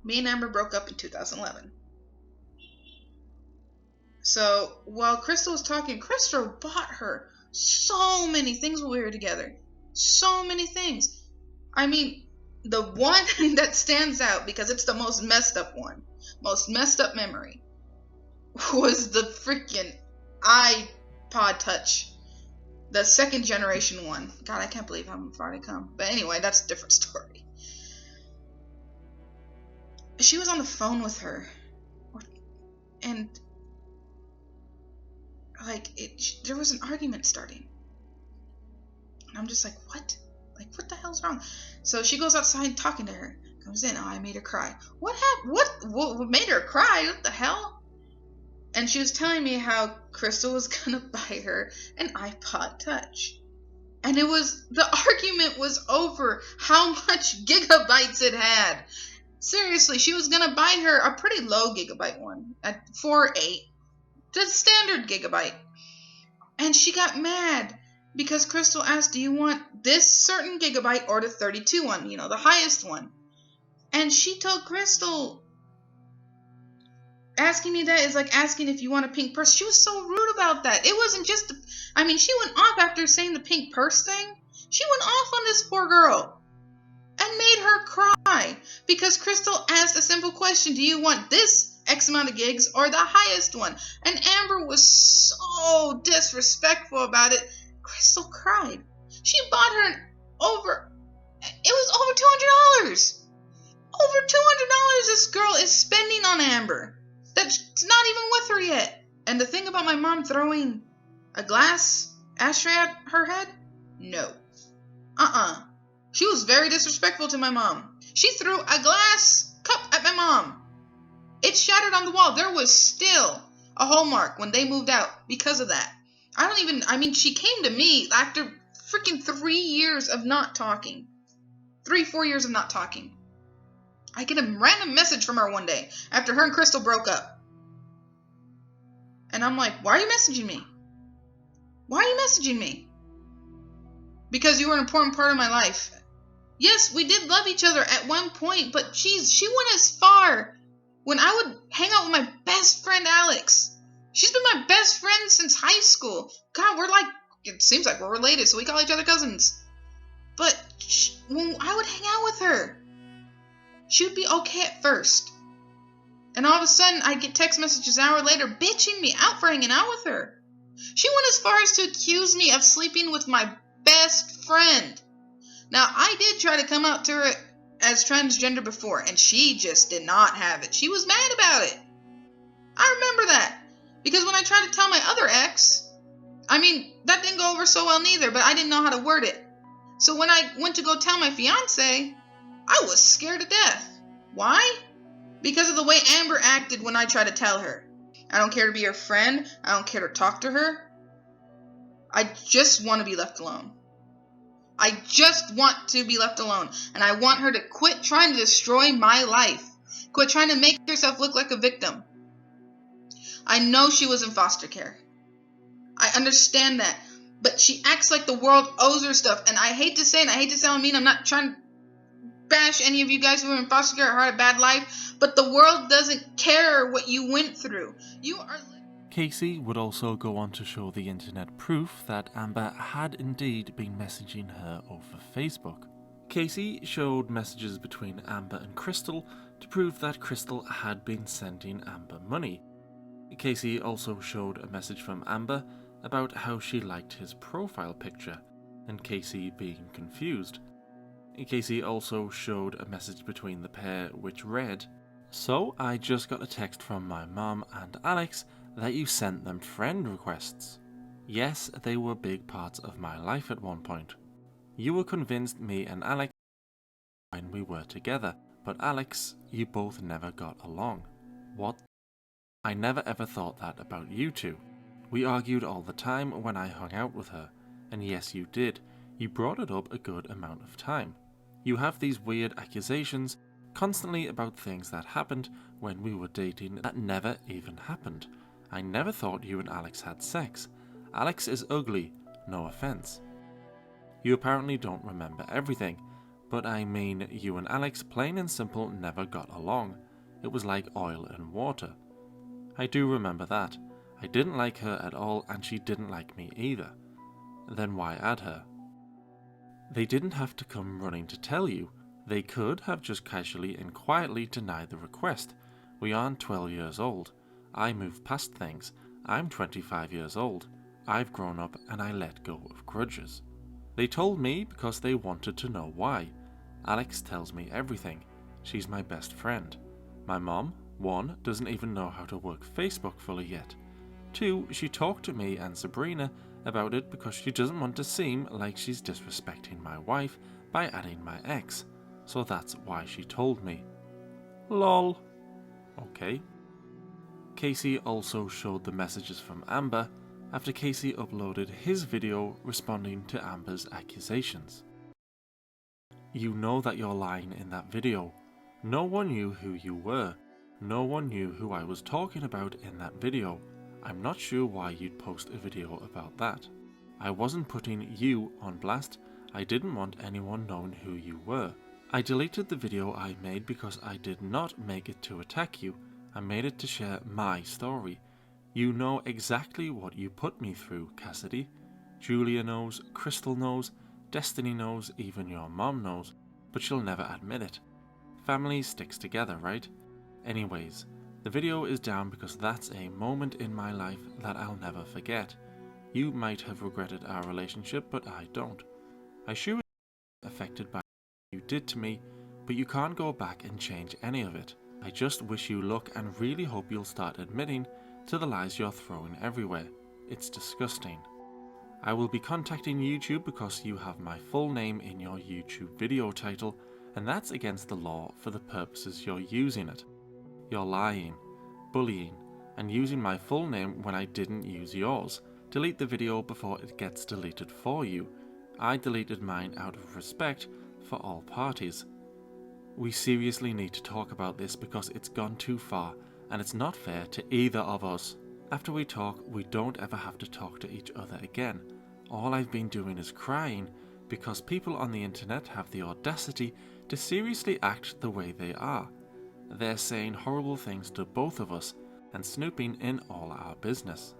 Me and Amber broke up in 2011. So, while Crystal was talking, Crystal bought her so many things while we were together. So many things. I mean, the one that stands out, because it's the most messed up one, most messed up memory, was the freaking iPod Touch. The 2nd generation one. God, I can't believe how far I come. But anyway, that's a different story. She was on the phone with her. And there was an argument starting. And I'm just like, what? Like, what the hell's wrong? So she goes outside talking to her. Comes in. Oh, I made her cry. What happened? What made her cry? What the hell? And she was telling me how Crystal was gonna buy her an iPod Touch. And the argument was over how much gigabytes it had. Seriously, she was gonna buy her a pretty low gigabyte one at 4.8. The standard gigabyte. And she got mad because Crystal asked, do you want this certain gigabyte or the 32 one? You know, the highest one. And she told Crystal, asking me that is like asking if you want a pink purse. She was so rude about that. It wasn't just, she went off after saying the pink purse thing. She went off on this poor girl and made her cry because Crystal asked a simple question. Do you want this X amount of gigs or the highest one? And Amber was so disrespectful about it. Crystal cried. She bought her it was over $200. Over $200 this girl is spending on Amber. That's not even with her yet. And the thing about my mom throwing a glass ashtray at her head? No. She was very disrespectful to my mom. She threw a glass cup at my mom. It shattered on the wall. There was still a hole mark when they moved out because of that. She came to me after freaking 3 years of not talking. 3-4 years of not talking. I get a random message from her one day after her and Crystal broke up. And I'm like, why are you messaging me? Why are you messaging me? Because you were an important part of my life. Yes, we did love each other at one point, but she went as far when I would hang out with my best friend Alex. She's been my best friend since high school. God, it seems like we're related, so we call each other cousins. But when I would hang out with her, she would be okay at first. And all of a sudden, I'd get text messages an hour later bitching me out for hanging out with her. She went as far as to accuse me of sleeping with my best friend. Now, I did try to come out to her as transgender before, and she just did not have it. She was mad about it. I remember that. Because when I tried to tell my other ex, that didn't go over so well neither, but I didn't know how to word it. So when I went to go tell my fiance, I was scared to death. Why? Because of the way Amber acted when I tried to tell her. I don't care to be her friend. I don't care to talk to her. I just want to be left alone. I just want to be left alone. And I want her to quit trying to destroy my life. Quit trying to make herself look like a victim. I know she was in foster care. I understand that. But she acts like the world owes her stuff. And I hate to say it, I hate to sound mean. I'm not trying to bash any of you guys who are in foster care or had a bad life. But the world doesn't care what you went through. You are... Casey would also go on to show the internet proof that Amber had indeed been messaging her over Facebook. Casey showed messages between Amber and Crystal to prove that Crystal had been sending Amber money. Casey also showed a message from Amber about how she liked his profile picture, and Casey being confused. Casey also showed a message between the pair which read, "So I just got a text from my mom and Alex that you sent them friend requests. Yes, they were big parts of my life at one point. You were convinced me and Alex when we were together, but Alex, you both never got along. What? I never ever thought that about you two. We argued all the time when I hung out with her, and yes you did, you brought it up a good amount of time. You have these weird accusations constantly about things that happened when we were dating that never even happened. I never thought you and Alex had sex. Alex is ugly, no offense. You apparently don't remember everything, but I mean you and Alex plain and simple never got along. It was like oil and water. I do remember that. I didn't like her at all and she didn't like me either. Then why add her? They didn't have to come running to tell you. They could have just casually and quietly denied the request. We aren't 12 years old. I moved past things. I'm 25 years old. I've grown up and I let go of grudges. They told me because they wanted to know why. Alex tells me everything. She's my best friend. My mom, 1, doesn't even know how to work Facebook fully yet. 2, she talked to me and Sabrina about it because she doesn't want to seem like she's disrespecting my wife by adding my ex. So that's why she told me. Lol. Okay. Casey also showed the messages from Amber after Casey uploaded his video responding to Amber's accusations. You know that you're lying in that video. No one knew who you were. No one knew who I was talking about in that video. I'm not sure why you'd post a video about that. I wasn't putting you on blast. I didn't want anyone knowing who you were. I deleted the video I made because I did not make it to attack you. I made it to share my story. You know exactly what you put me through, Cassidy. Julia knows, Crystal knows, Destiny knows, even your mom knows, but she'll never admit it. Family sticks together, right? Anyways, the video is down because that's a moment in my life that I'll never forget. You might have regretted our relationship, but I don't. I sure am affected by what you did to me, but you can't go back and change any of it. I just wish you luck and really hope you'll start admitting to the lies you're throwing everywhere. It's disgusting. I will be contacting YouTube because you have my full name in your YouTube video title, and that's against the law for the purposes you're using it. You're lying, bullying, and using my full name when I didn't use yours. Delete the video before it gets deleted for you. I deleted mine out of respect for all parties. We seriously need to talk about this because it's gone too far and it's not fair to either of us. After we talk, we don't ever have to talk to each other again. All I've been doing is crying because people on the internet have the audacity to seriously act the way they are. They're saying horrible things to both of us and snooping in all our business.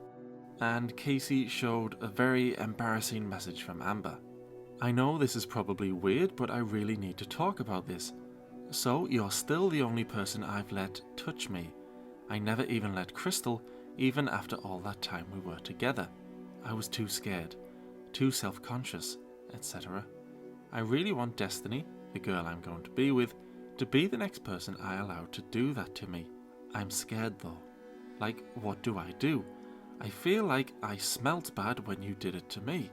And Casey showed a very embarrassing message from Amber. I know this is probably weird, but I really need to talk about this. So you're still the only person I've let touch me. I never even let Crystal, even after all that time we were together. I was too scared, too self-conscious, etc. I really want Destiny, the girl I'm going to be with, to be the next person I allow to do that to me. I'm scared though. Like, what do? I feel like I smelt bad when you did it to me.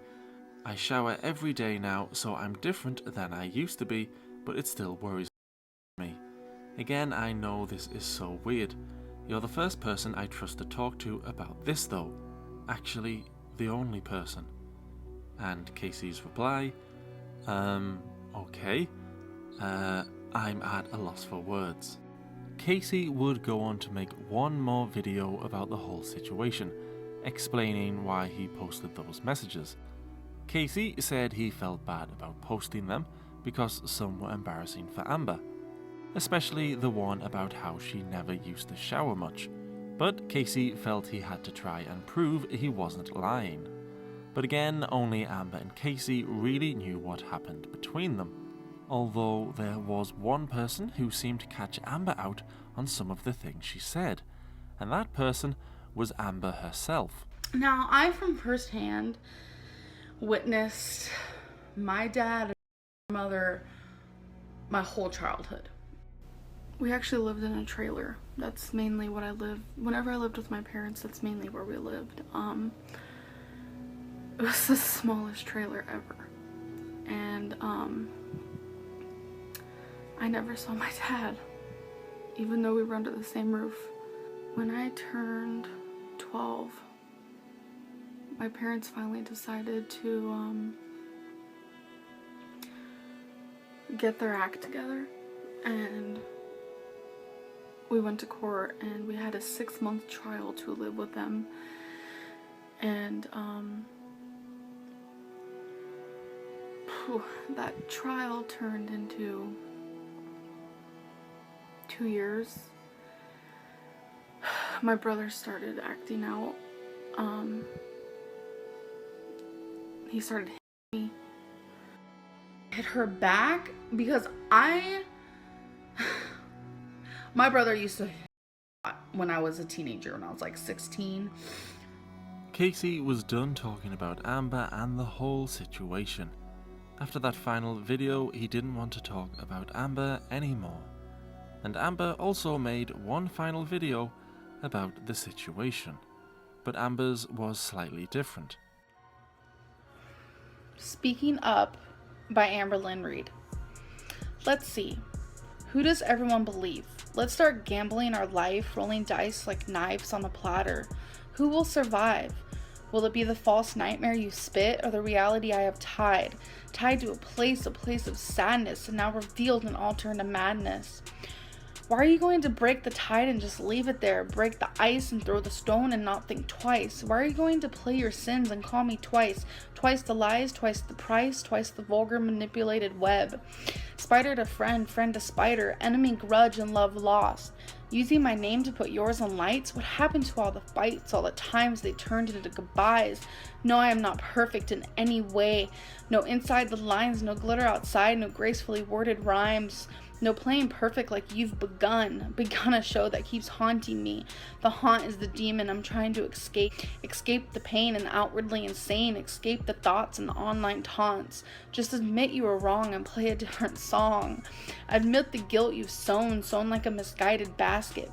I shower every day now, so I'm different than I used to be, but it still worries me. Again, I know this is so weird. You're the first person I trust to talk to about this though. Actually, the only person. And Casey's reply, okay. I'm at a loss for words. Casey would go on to make one more video about the whole situation, explaining why he posted those messages. Casey said he felt bad about posting them because some were embarrassing for Amber, especially the one about how she never used to shower much, but Casey felt he had to try and prove he wasn't lying. But again, only Amber and Casey really knew what happened between them. although there was one person who seemed to catch Amber out on some of the things she said, and that person was Amber herself. Now, I from firsthand witnessed my dad and my mother my whole childhood. We actually lived in a trailer. That's mainly what I lived. Whenever I lived with my parents, that's mainly where we lived. It was the smallest trailer ever. And I never saw my dad, even though we were under the same roof. When I turned 12, my parents finally decided to get their act together, and we went to court, and we had a 6-month trial to live with them. And that trial turned into 2 years. My brother started acting out. He started hitting me. Hit her back because my brother used to hit when I was a teenager, when I was like 16. Casey was done talking about Amber and the whole situation. After that final video, he didn't want to talk about Amber anymore. And Amber also made one final video about the situation, but Amber's was slightly different. Speaking Up by Amberlynn Reid. Let's see. Who does everyone believe? Let's start gambling our life, rolling dice like knives on a platter. Who will survive? Will it be the false nightmare you spit, or the reality I have tied to a place of sadness, and now revealed and altered into madness? Why are you going to break the tide and just leave it there? Break the ice and throw the stone and not think twice? Why are you going to play your sins and call me twice? Twice the lies, twice the price, twice the vulgar manipulated web. Spider to friend, friend to spider, enemy grudge and love lost. Using my name to put yours on lights? What happened to all the fights, all the times they turned into goodbyes? No, I am not perfect in any way. No inside the lines, no glitter outside, no gracefully worded rhymes. No playing perfect like you've begun a show that keeps haunting me. The haunt is the demon I'm trying to escape. Escape the pain and the outwardly insane. Escape the thoughts and the online taunts. Just admit you were wrong and play a different song. Admit the guilt you've sown like a misguided basket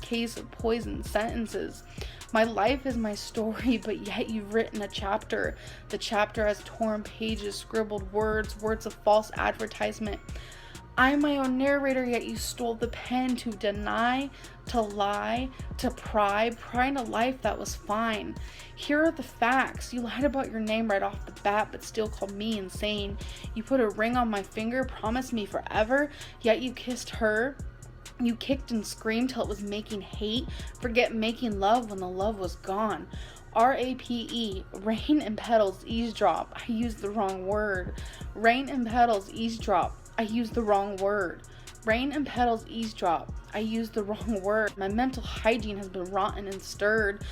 case of poisoned sentences. My life is my story, but yet you've written a chapter. The chapter has torn pages, scribbled words of false advertisement. I'm my own narrator, yet you stole the pen to deny, to lie, to pry in a life that was fine. Here are the facts. You lied about your name right off the bat, but still called me insane. You put a ring on my finger, promised me forever, yet you kissed her. You kicked and screamed till it was making hate. Forget making love when the love was gone. RAPE, rain and petals, eavesdrop. I used the wrong word. Rain and petals, eavesdrop. I used the wrong word. Rain and petals, eavesdrop. I used the wrong word. My mental hygiene has been rotten and stirred.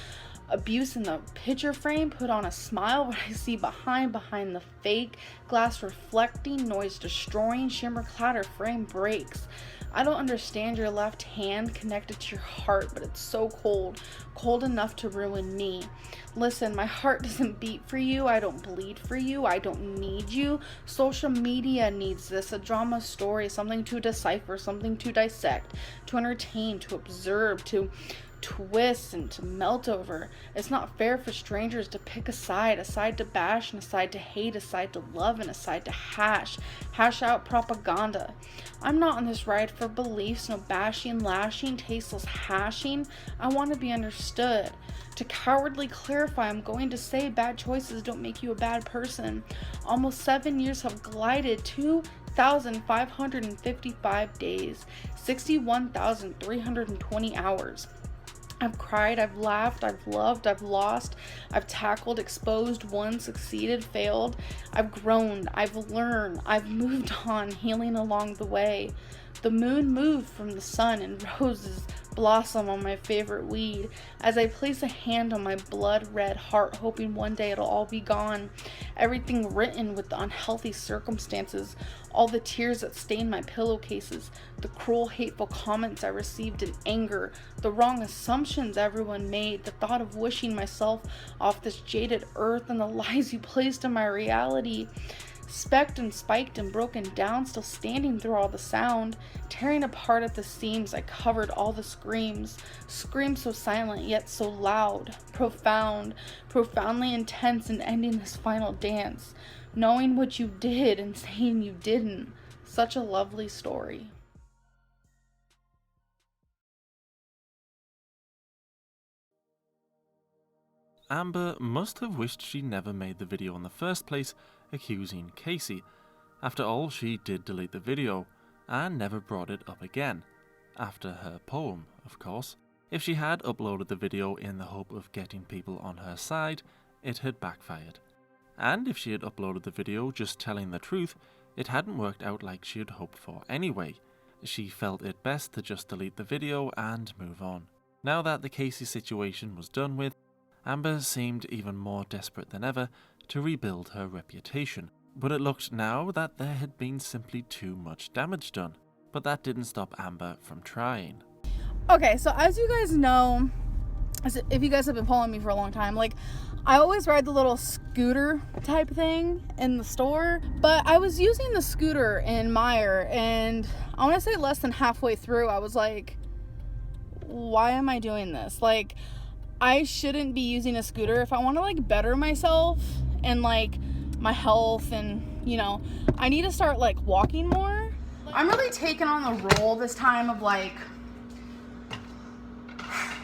Abuse in the picture frame put on a smile. What I see behind the fake. Glass reflecting, noise destroying, shimmer clatter, frame breaks. I don't understand your left hand connected to your heart, but it's so cold enough to ruin me. Listen, my heart doesn't beat for you. I don't bleed for you. I don't need you. Social media needs this, a drama story, something to decipher, something to dissect, to entertain, to observe, to twist and to melt over. It's not fair for strangers to pick a side to bash and a side to hate, a side to love and a side to hash out propaganda. I'm not on this ride for beliefs, no bashing, lashing, tasteless hashing. I want to be understood. To cowardly clarify, I'm going to say bad choices don't make you a bad person. Almost 7 years have glided, 2,555 days, 61,320 hours. I've cried, I've laughed, I've loved, I've lost, I've tackled, exposed, won, succeeded, failed. I've grown, I've learned, I've moved on, healing along the way. The moon moved from the sun and roses blossom on my favorite weed as I place a hand on my blood red heart, hoping one day it'll all be gone. Everything written with the unhealthy circumstances, all the tears that stained my pillowcases, the cruel hateful comments I received in anger, the wrong assumptions everyone made, the thought of wishing myself off this jaded earth, and the lies you placed in my reality. Specked and spiked and broken down, still standing through all the sound, tearing apart at the seams, I covered all the screams. Screams so silent yet so loud, profound, profoundly intense, and ending this final dance. Knowing what you did and saying you didn't. Such a lovely story. Amber must have wished she never made the video in the first place, accusing Casey. After all, she did delete the video, and never brought it up again. After her poem, of course. If she had uploaded the video in the hope of getting people on her side, it had backfired. And if she had uploaded the video just telling the truth, it hadn't worked out like she had hoped for anyway. She felt it best to just delete the video and move on. Now that the Casey situation was done with, Amber seemed even more desperate than ever to rebuild her reputation. But it looked now that there had been simply too much damage done. But that didn't stop Amber from trying. Okay, so as you guys know, if you guys have been following me for a long time, like, I always ride the little scooter type thing in the store, but I was using the scooter in Meijer, and I want to say less than halfway through, I was like, why am I doing this? Like, I shouldn't be using a scooter. If I want to, like, better myself and, like, my health and, you know, I need to start, like, walking more. I'm really taking on the role this time of, like,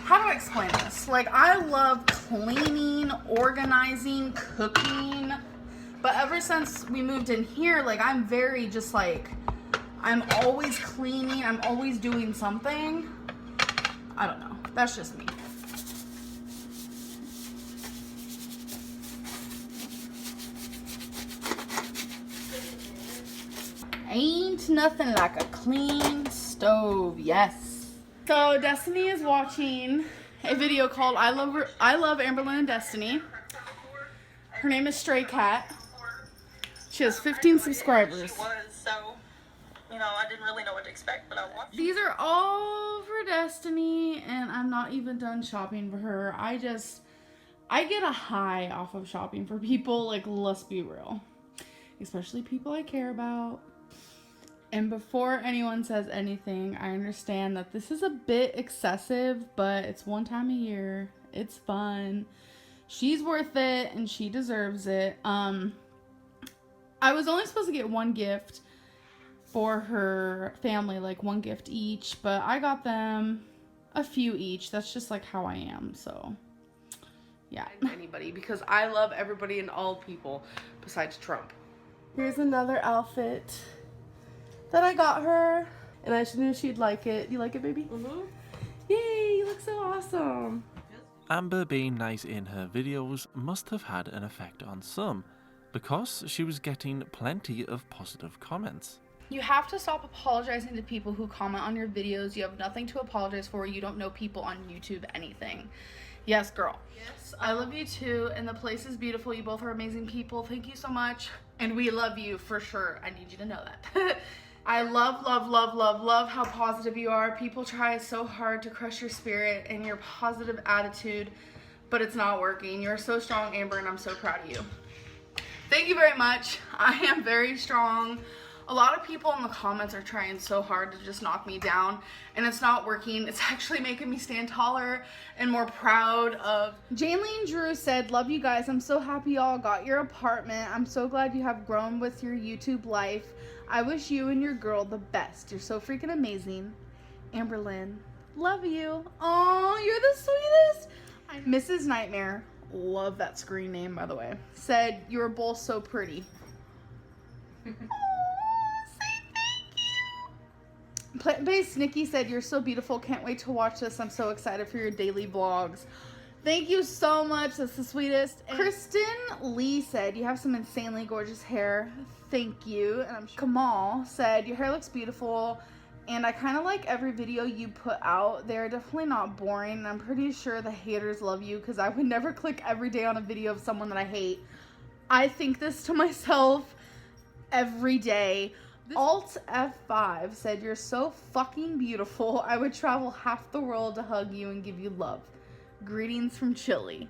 how do I explain this? Like, I love cleaning, organizing, cooking, but ever since we moved in here, like, I'm very just, like, I'm always cleaning, I'm always doing something. I don't know. That's just me. Ain't nothing like a clean stove, yes. So Destiny is watching a video called I Love Amberlynn and Destiny. Her name is Stray Cat. She has 15 subscribers. So, you know, I didn't really know what to expect, but I watched. These are all for Destiny, and I'm not even done shopping for her. I get a high off of shopping for people, like, let's be real. Especially people I care about. And before anyone says anything, I understand that this is a bit excessive, but it's one time a year. It's fun. She's worth it, and she deserves it. I was only supposed to get one gift for her family, like one gift each, but I got them a few each. That's just like how I am, so yeah. Anybody, because I love everybody and all people besides Trump. Here's another outfit that I got her, and I just knew she'd like it. You like it, baby? Mm-hmm. Yay, you look so awesome. Amber being nice in her videos must have had an effect on some, because she was getting plenty of positive comments. You have to stop apologizing to people who comment on your videos. You have nothing to apologize for. You don't know people on YouTube anything. Yes, girl. Yes, I love you too, and the place is beautiful. You both are amazing people. Thank you so much, and we love you for sure. I need you to know that. I love how positive you are. People try so hard to crush your spirit and your positive attitude, but it's not working. You're so strong, Amber, and I'm so proud of you. Thank you very much. I am very strong. A lot of people in the comments are trying so hard to just knock me down, and it's not working. It's actually making me stand taller and more proud of. Jaylene Drew said, love you guys. I'm so happy y'all got your apartment. I'm so glad you have grown with your YouTube life. I wish you and your girl the best. You're so freaking amazing. Amberlynn, love you. Oh, you're the sweetest. Mrs. Nightmare, love that screen name, by the way, said, you're both so pretty. Plant-based Nikki said, you're so beautiful. Can't wait to watch this. I'm so excited for your daily vlogs. Thank you so much. That's the sweetest. And Kristen Lee said, you have some insanely gorgeous hair. Thank you. And I'm sure Kamal said, your hair looks beautiful And I kind of like every video you put out. They're definitely not boring. And I'm pretty sure the haters love you because I would never click every day on a video of someone that I hate. I think this to myself every day. Alt F5 said, "You're so fucking beautiful. I would travel half the world to hug you and give you love. Greetings from Chile."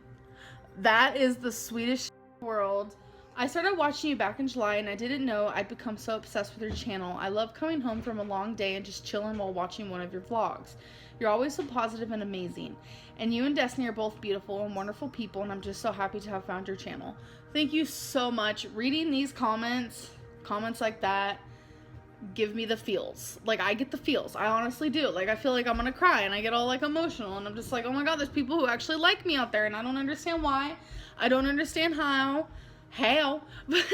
That is the sweetest world. I started watching you back in July and I didn't know I'd become so obsessed with your channel. I love coming home from a long day and just chilling while watching one of your vlogs. You're always so positive and amazing. And you and Destiny are both beautiful and wonderful people, and I'm just so happy to have found your channel. Thank you so much. Reading these comments like that, give me the feels. Like, I get the feels. I honestly do. Like, I feel like I'm gonna cry and I get all like emotional and I'm just like, oh my god, there's people who actually like me out there and I don't understand why. I don't understand how, but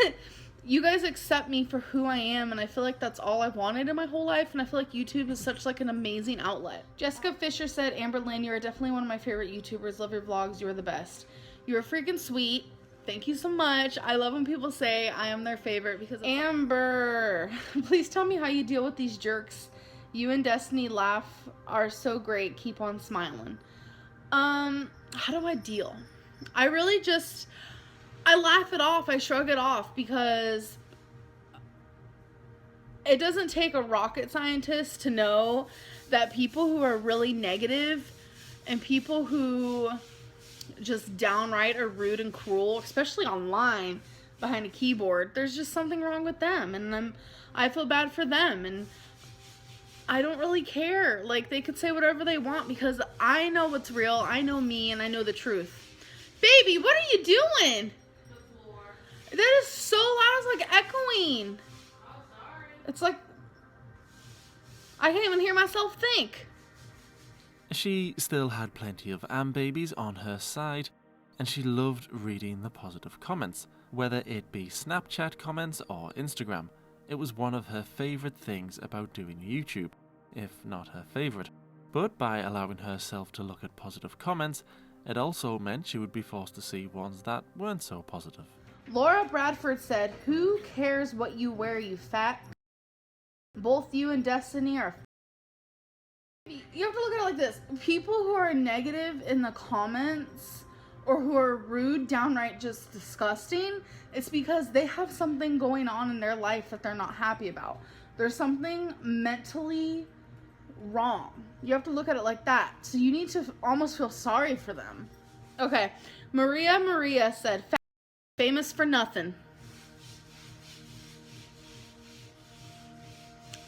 you guys accept me for who I am, and I feel like that's all I've wanted in my whole life, and I feel like YouTube is such like an amazing outlet. Jessica Fisher said, "Amberlynn, you're definitely one of my favorite YouTubers. Love your vlogs. You are the best. You're freaking sweet." Thank you so much. I love when people say I am their favorite because Amber, please tell me how you deal with these jerks. You and Destiny laugh are so great. Keep on smiling. How do I deal? I really just, I laugh it off. I shrug it off because it doesn't take a rocket scientist to know that people who are really negative and people who just downright are rude and cruel, especially online behind a keyboard, there's just something wrong with them, and I feel bad for them, and I don't really care. Like, they could say whatever they want because I know what's real, I know me, and I know the truth. Baby, what are you doing? That is so loud, it's like echoing. Oh, sorry. It's like I can't even hear myself think. She still had plenty of babies on her side, and she loved reading the positive comments, whether it be Snapchat comments or Instagram. It was one of her favourite things about doing YouTube, if not her favourite. But by allowing herself to look at positive comments, it also meant she would be forced to see ones that weren't so positive. Laura Bradford said, "Who cares what you wear, you fat? Both you and Destiny are..." You have to look at it like this. People who are negative in the comments or who are rude, downright just disgusting, it's because they have something going on in their life that they're not happy about. There's something mentally wrong. You have to look at it like that. So you need to almost feel sorry for them. Okay. Maria said, "Famous for nothing."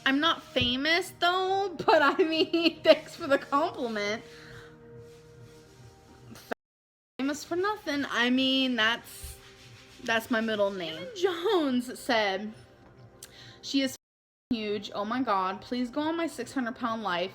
I'm not famous though, but I mean, thanks for the compliment. Famous for nothing. I mean, that's my middle name. Jones said, "She is huge. Oh my god, please go on my 600-pound life.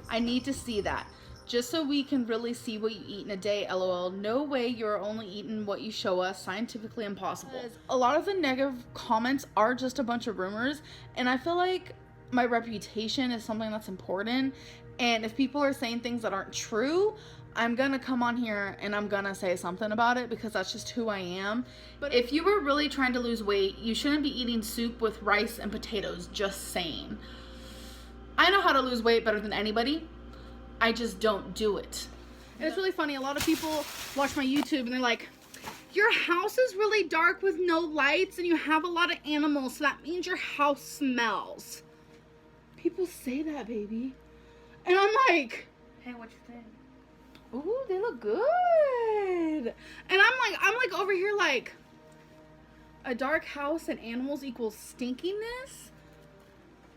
I need to see that. Just so we can really see what you eat in a day, lol. No way you're only eating what you show us. Scientifically impossible." A lot of the negative comments are just a bunch of rumors, and I feel like my reputation is something that's important, and if people are saying things that aren't true, I'm gonna come on here and I'm gonna say something about it because that's just who I am. But if you were really trying to lose weight, you shouldn't be eating soup with rice and potatoes, just saying. I know how to lose weight better than anybody. I just don't do it. And it's really funny, a lot of people watch my YouTube and they're like, "Your house is really dark with no lights and you have a lot of animals, so that means your house smells." People say that, baby. And I'm like, "Hey, what you think?" "Ooh, they look good." And I'm like over here like, a dark house and animals equals stinkiness?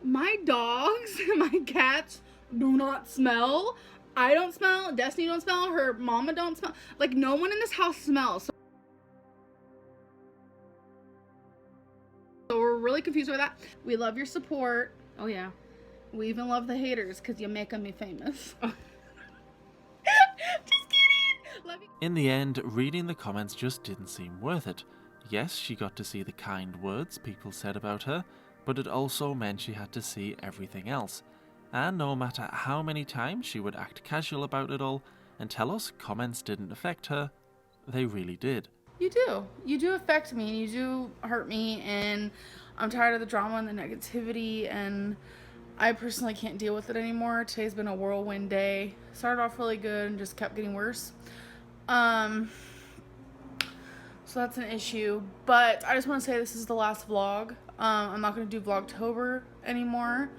My dogs and my cats do not smell. I don't smell. Destiny don't smell. Her mama don't smell. Like, no one in this house smells. So we're really confused with that. We love your support. Oh yeah. We even love the haters because you're making me famous. Just kidding. Love you. In the end, reading the comments just didn't seem worth it. Yes, she got to see the kind words people said about her, but it also meant she had to see everything else. And no matter how many times she would act casual about it all and tell us comments didn't affect her, they really did. You do. You do affect me, and you do hurt me, and I'm tired of the drama and the negativity, and I personally can't deal with it anymore. Today's been a whirlwind day. Started off really good and just kept getting worse. So that's an issue. But I just want to say this is the last vlog. I'm not going to do Vlogtober anymore.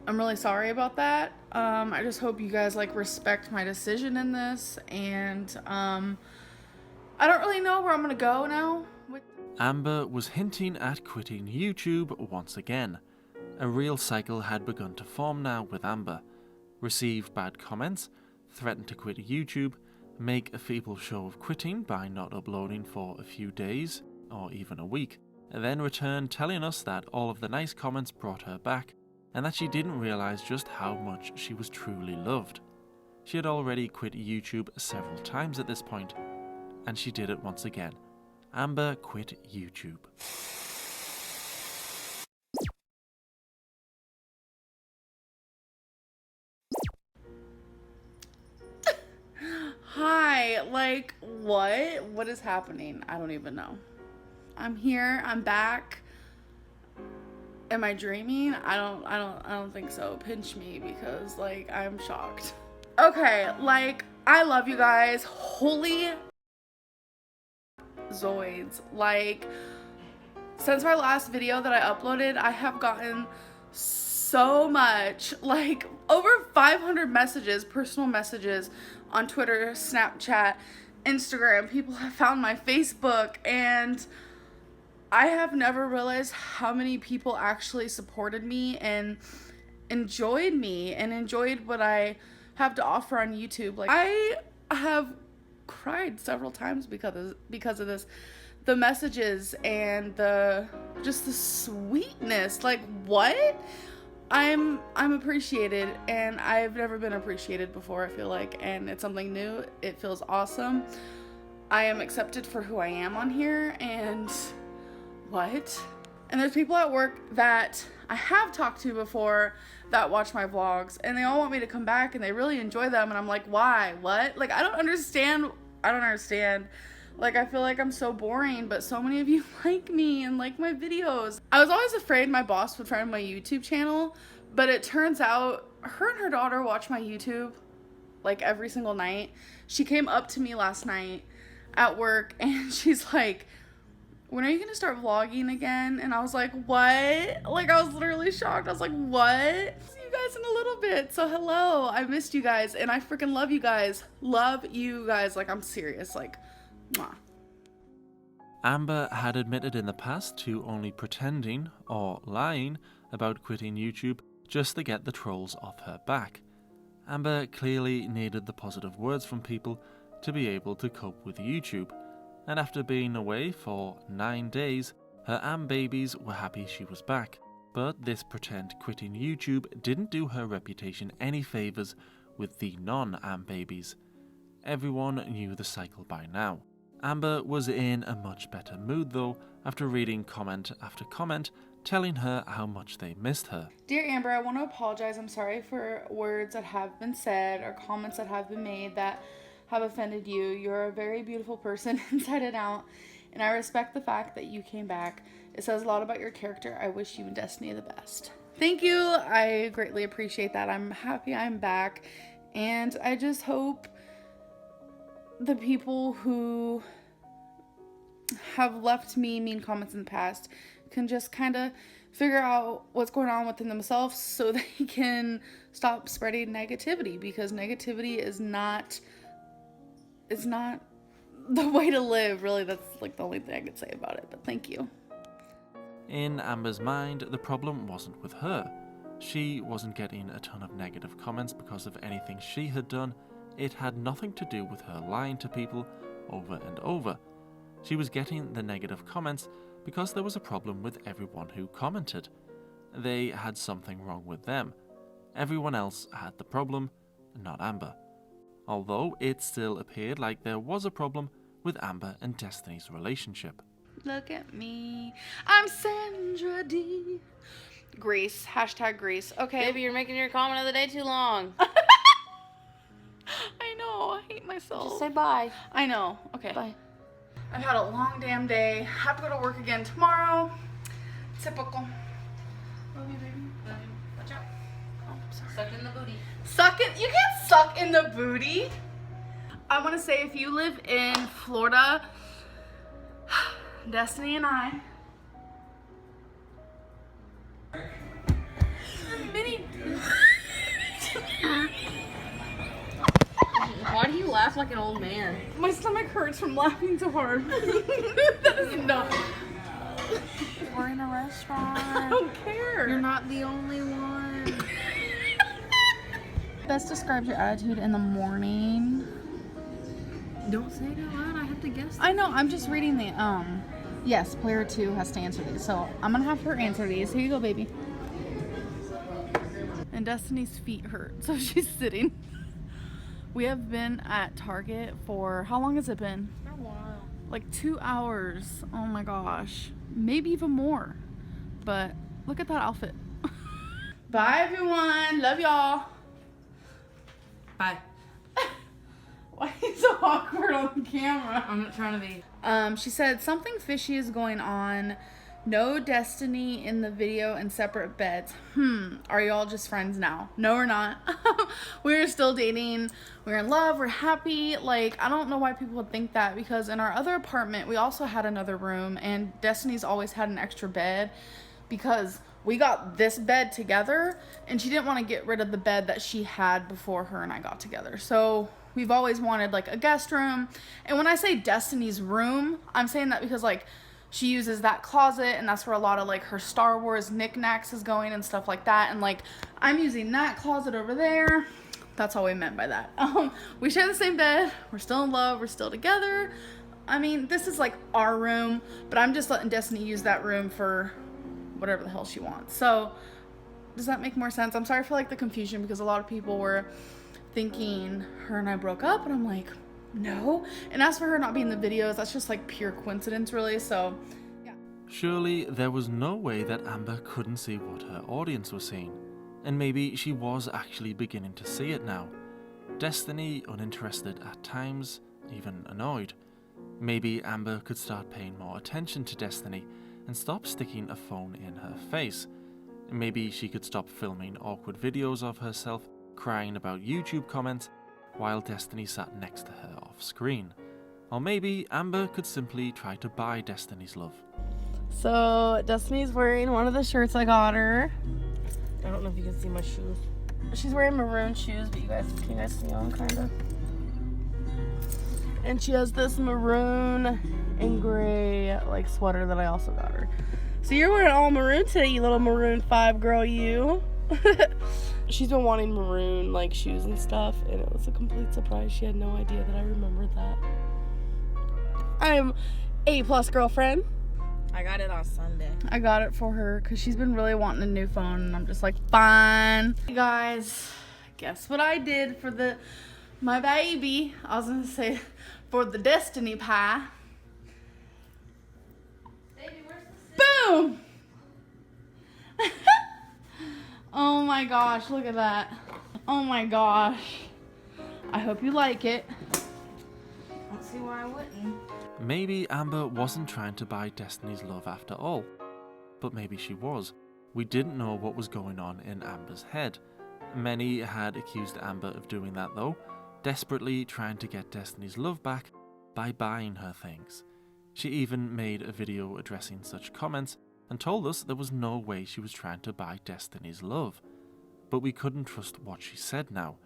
I'm really sorry about that. I just hope you guys like respect my decision in this, and I don't really know where I'm gonna go now. Amber was hinting at quitting YouTube once again. A real cycle had begun to form now with Amber. Receive bad comments, threaten to quit YouTube, make a feeble show of quitting by not uploading for a few days or even a week, and then return telling us that all of the nice comments brought her back, and that she didn't realise just how much she was truly loved. She had already quit YouTube several times at this point, and she did it once again. Amber quit YouTube. Hi, like, what? What is happening? I don't even know. I'm here, I'm back. Am I dreaming? I don't think so. Pinch me, because like I'm shocked. Okay, like I love you guys. Holy Zoids. Like since my last video that I uploaded, I have gotten so much, like over 500 messages, personal messages on Twitter, Snapchat, Instagram. People have found my Facebook, and I have never realized how many people actually supported me and enjoyed me and enjoyed what I have to offer on YouTube. Like I have cried several times because of this. The messages and just the sweetness. Like what? I'm appreciated, and I've never been appreciated before, I feel like, and it's something new. It feels awesome. I am accepted for who I am on here, and what? And there's people at work that I have talked to before that watch my vlogs, and they all want me to come back, and they really enjoy them, and I'm like, why? What? Like, I don't understand. Like, I feel like I'm so boring, but so many of you like me and like my videos. I was always afraid my boss would find my YouTube channel, but it turns out her and her daughter watch my YouTube like every single night. She came up to me last night at work, and she's like, when are you gonna start vlogging again? And I was like, what? Like, I was literally shocked. I was like, what? See you guys in a little bit. So hello, I missed you guys, and I freaking love you guys. Love you guys. Like, I'm serious. Like, mwah. Amber had admitted in the past to only pretending or lying about quitting YouTube just to get the trolls off her back. Amber clearly needed the positive words from people to be able to cope with YouTube, and after being away for 9 days, her Am babies were happy she was back. But this pretend quitting YouTube didn't do her reputation any favours with the non-Am babies. Everyone knew the cycle by now. Amber was in a much better mood though, after reading comment after comment telling her how much they missed her. Dear Amber, I want to apologize. I'm sorry for words that have been said or comments that have been made that have offended you. You're a very beautiful person inside and out, and I respect the fact that you came back. It says a lot about your character. I wish you and Destiny the best. Thank you. I greatly appreciate that. I'm happy I'm back, and I just hope the people who have left me mean comments in the past can just kind of figure out what's going on within themselves so they can stop spreading negativity, because negativity is not the way to live, really. That's like the only thing I could say about it, but thank you. In Amber's mind, the problem wasn't with her. She wasn't getting a ton of negative comments because of anything she had done. It had nothing to do with her lying to people over and over. She was getting the negative comments because there was a problem with everyone who commented. They had something wrong with them. Everyone else had the problem, not Amber. Although it still appeared like there was a problem with Amber and Destiny's relationship. Look at me. I'm Sandra D. Grace. Hashtag Grace. Okay. Baby, you're making your comment of the day too long. I know. I hate myself. Just say bye. I know. Okay. Bye. I've had a long damn day. Have to go to work again tomorrow. Typical. Love you, baby. Love you. Watch out. Sucked in the booty. You can't suck in the booty. I want to say if you live in Florida, Destiny and I. Mini. Why do you laugh like an old man? My stomach hurts from laughing so hard. That is not. We're in a restaurant. I don't care. You're not the only one. Best describes your attitude in the morning. Don't say it out loud. I have to guess. I know. I'm just reading the Yes, player 2 has to answer these, so I'm gonna have her answer these. Here you go, baby. And Destiny's feet hurt, so she's sitting. We have been at Target for, how long has it been? For a while. Like 2 hours. Oh my gosh. Maybe even more. But look at that outfit. Bye everyone. Love y'all. Bye. Why are you so awkward on the camera? I'm not trying to be. She said something fishy is going on. No Destiny in the video and separate beds. Are you all just friends now? No, we're not. We're still dating. We're in love. We're happy. Like, I don't know why people would think that, because in our other apartment, we also had another room, and Destiny's always had an extra bed because we got this bed together, and she didn't want to get rid of the bed that she had before her and I got together. So we've always wanted like a guest room. And when I say Destiny's room, I'm saying that because like she uses that closet, and that's where a lot of like her Star Wars knickknacks is going and stuff like that. And like I'm using that closet over there. That's all we meant by that. We share the same bed. We're still in love. We're still together. I mean, this is like our room, but I'm just letting Destiny use that room for whatever the hell she wants. So does that make more sense? I'm sorry for like the confusion, because a lot of people were thinking her and I broke up, and I'm like, no. And as for her not being in the videos, that's just like pure coincidence really. So yeah. Surely there was no way that Amber couldn't see what her audience was seeing. And maybe she was actually beginning to see it now. Destiny uninterested at times, even annoyed. Maybe Amber could start paying more attention to Destiny and stop sticking a phone in her face. Maybe she could stop filming awkward videos of herself crying about YouTube comments while Destiny sat next to her off screen. Or maybe Amber could simply try to buy Destiny's love. So Destiny's wearing one of the shirts I got her. I don't know if you can see my shoes. She's wearing maroon shoes, but can you guys see them kind of? And she has this maroon and gray like sweater that I also got her. So you're wearing all maroon today, you little maroon 5 girl, you. She's been wanting maroon like shoes and stuff, and it was a complete surprise. She had no idea that I remembered that. I'm A+ girlfriend. I got it on Sunday. I got it for her because she's been really wanting a new phone, and I'm just like, fine. Hey guys, guess what I did for my baby? I was gonna say for the Destiny pie. Baby, where's the Boom! Oh my gosh, look at that. Oh my gosh. I hope you like it. I don't see why I wouldn't. Maybe Amber wasn't trying to buy Destiny's love after all. But maybe she was. We didn't know what was going on in Amber's head. Many had accused Amber of doing that though, desperately trying to get Destiny's love back by buying her things. She even made a video addressing such comments and told us there was no way she was trying to buy Destiny's love. But we couldn't trust what she said now,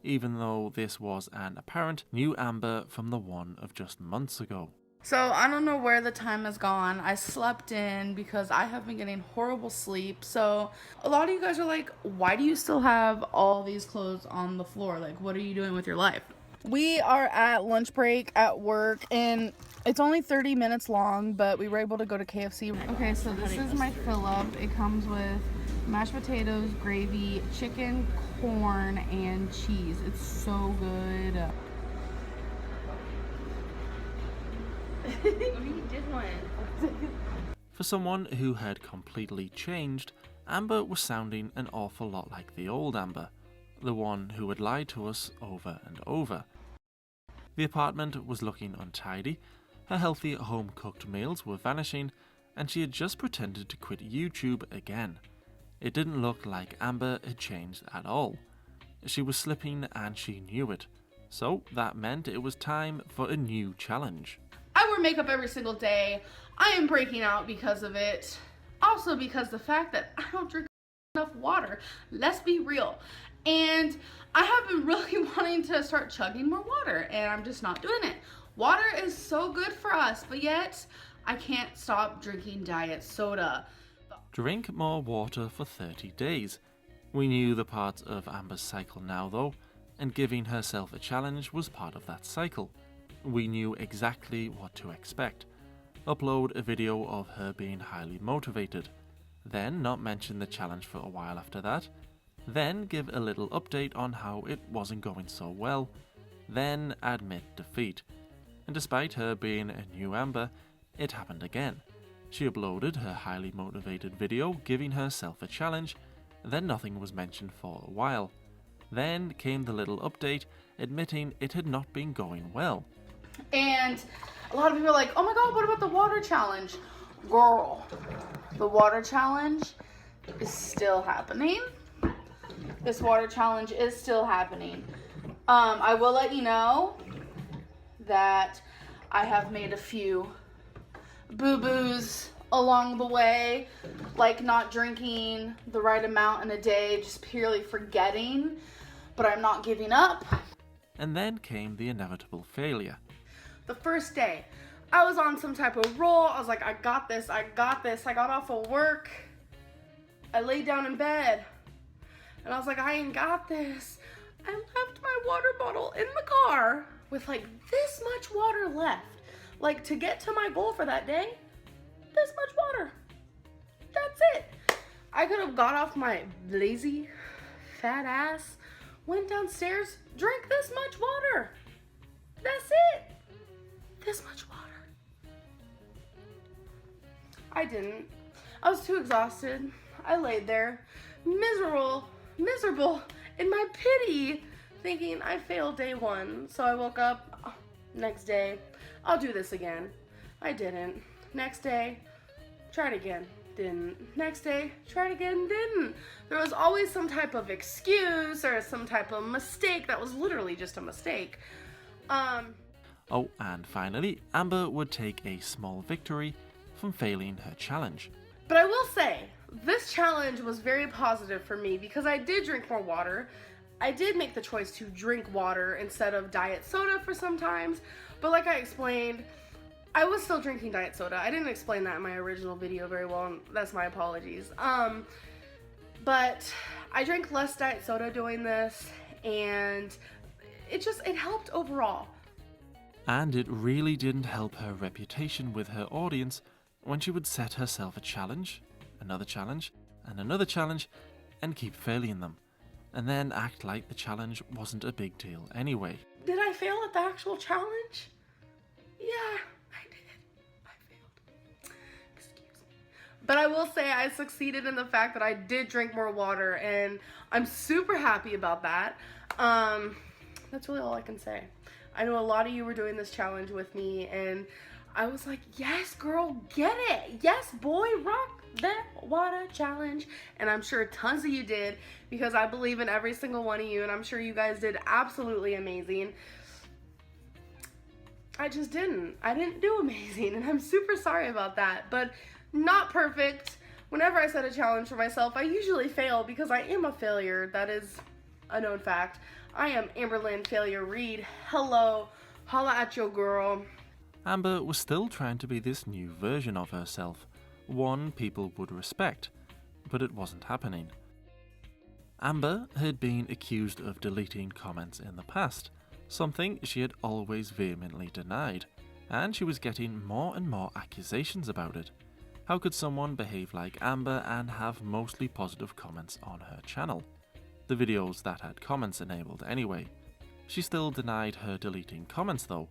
even though this was an apparent new Amber from the one of just months ago. So I don't know where the time has gone. I slept in because I have been getting horrible sleep. So a lot of you guys are like, why do you still have all these clothes on the floor? Like, what are you doing with your life? We are at lunch break at work, and it's only 30 minutes long, but we were able to go to KFC. Okay, so this is my fill-up. It comes with mashed potatoes, gravy, chicken, corn, and cheese. It's so good. You did one. For someone who had completely changed, Amber was sounding an awful lot like the old Amber, the one who had lied to us over and over. The apartment was looking untidy, her healthy home-cooked meals were vanishing, and she had just pretended to quit YouTube again. It didn't look like Amber had changed at all. She was slipping and she knew it. So that meant it was time for a new challenge. I wear makeup every single day. I am breaking out because of it. Also because the fact that I don't drink enough water. Let's be real. And I have been really wanting to start chugging more water, and I'm just not doing it. Water is so good for us, but yet I can't stop drinking diet soda. Drink more water for 30 days. We knew the parts of Amber's cycle now though, and giving herself a challenge was part of that cycle. We knew exactly what to expect. Upload a video of her being highly motivated. Then not mention the challenge for a while after that. Then give a little update on how it wasn't going so well. Then admit defeat. And despite her being a new Amber, it happened again. She uploaded her highly motivated video giving herself a challenge, then nothing was mentioned for a while. Then came the little update admitting it had not been going well. And a lot of people are like, oh my god, what about the water challenge? Girl, the water challenge is still happening. This water challenge is still happening. I will let you know that I have made a few boo-boos along the way, like not drinking the right amount in a day, just purely forgetting, but I'm not giving up. And then came the inevitable failure. The first day, I was on some type of roll. I was like, I got this, I got this. I got off of work. I laid down in bed. And I was like, I ain't got this. I left my water bottle in the car with like this much water left. Like to get to my goal for that day, this much water. That's it. I could have got off my lazy, fat ass, went downstairs, drank this much water. That's it. This much water. I didn't. I was too exhausted. I laid there, miserable in my pity, thinking I failed day one. So I woke up, next day, I'll do this again. I didn't. Next day, tried again. Didn't. Next day, tried again. Didn't. There was always some type of excuse or some type of mistake that was literally just a mistake. Oh, and finally, Amber would take a small victory from failing her challenge. But I will say, this challenge was very positive for me because I did drink more water. I did make the choice to drink water instead of diet soda for some times. But like I explained, I was still drinking diet soda. I didn't explain that in my original video very well, and that's my apologies. But I drank less diet soda doing this, and it helped overall. And it really didn't help her reputation with her audience when she would set herself a challenge, another challenge, and another challenge, and keep failing them, and then act like the challenge wasn't a big deal anyway. Did I fail at the actual challenge? Yeah, I did. I failed. Excuse me. But I will say I succeeded in the fact that I did drink more water, and I'm super happy about that. That's really all I can say. I know a lot of you were doing this challenge with me, and I was like, yes, girl, get it. Yes, boy, rock that water challenge. And I'm sure tons of you did, because I believe in every single one of you, and I'm sure you guys did absolutely amazing. I just didn't. I didn't do amazing, and I'm super sorry about that, but not perfect. Whenever I set a challenge for myself, I usually fail because I am a failure. That is a known fact. I am Amberlynn Failure Reid. Hello. Holla at your girl. Amber was still trying to be this new version of herself, one people would respect, but it wasn't happening. Amber had been accused of deleting comments in the past, something she had always vehemently denied, and she was getting more and more accusations about it. How could someone behave like Amber and have mostly positive comments on her channel? The videos that had comments enabled anyway. She still denied her deleting comments though.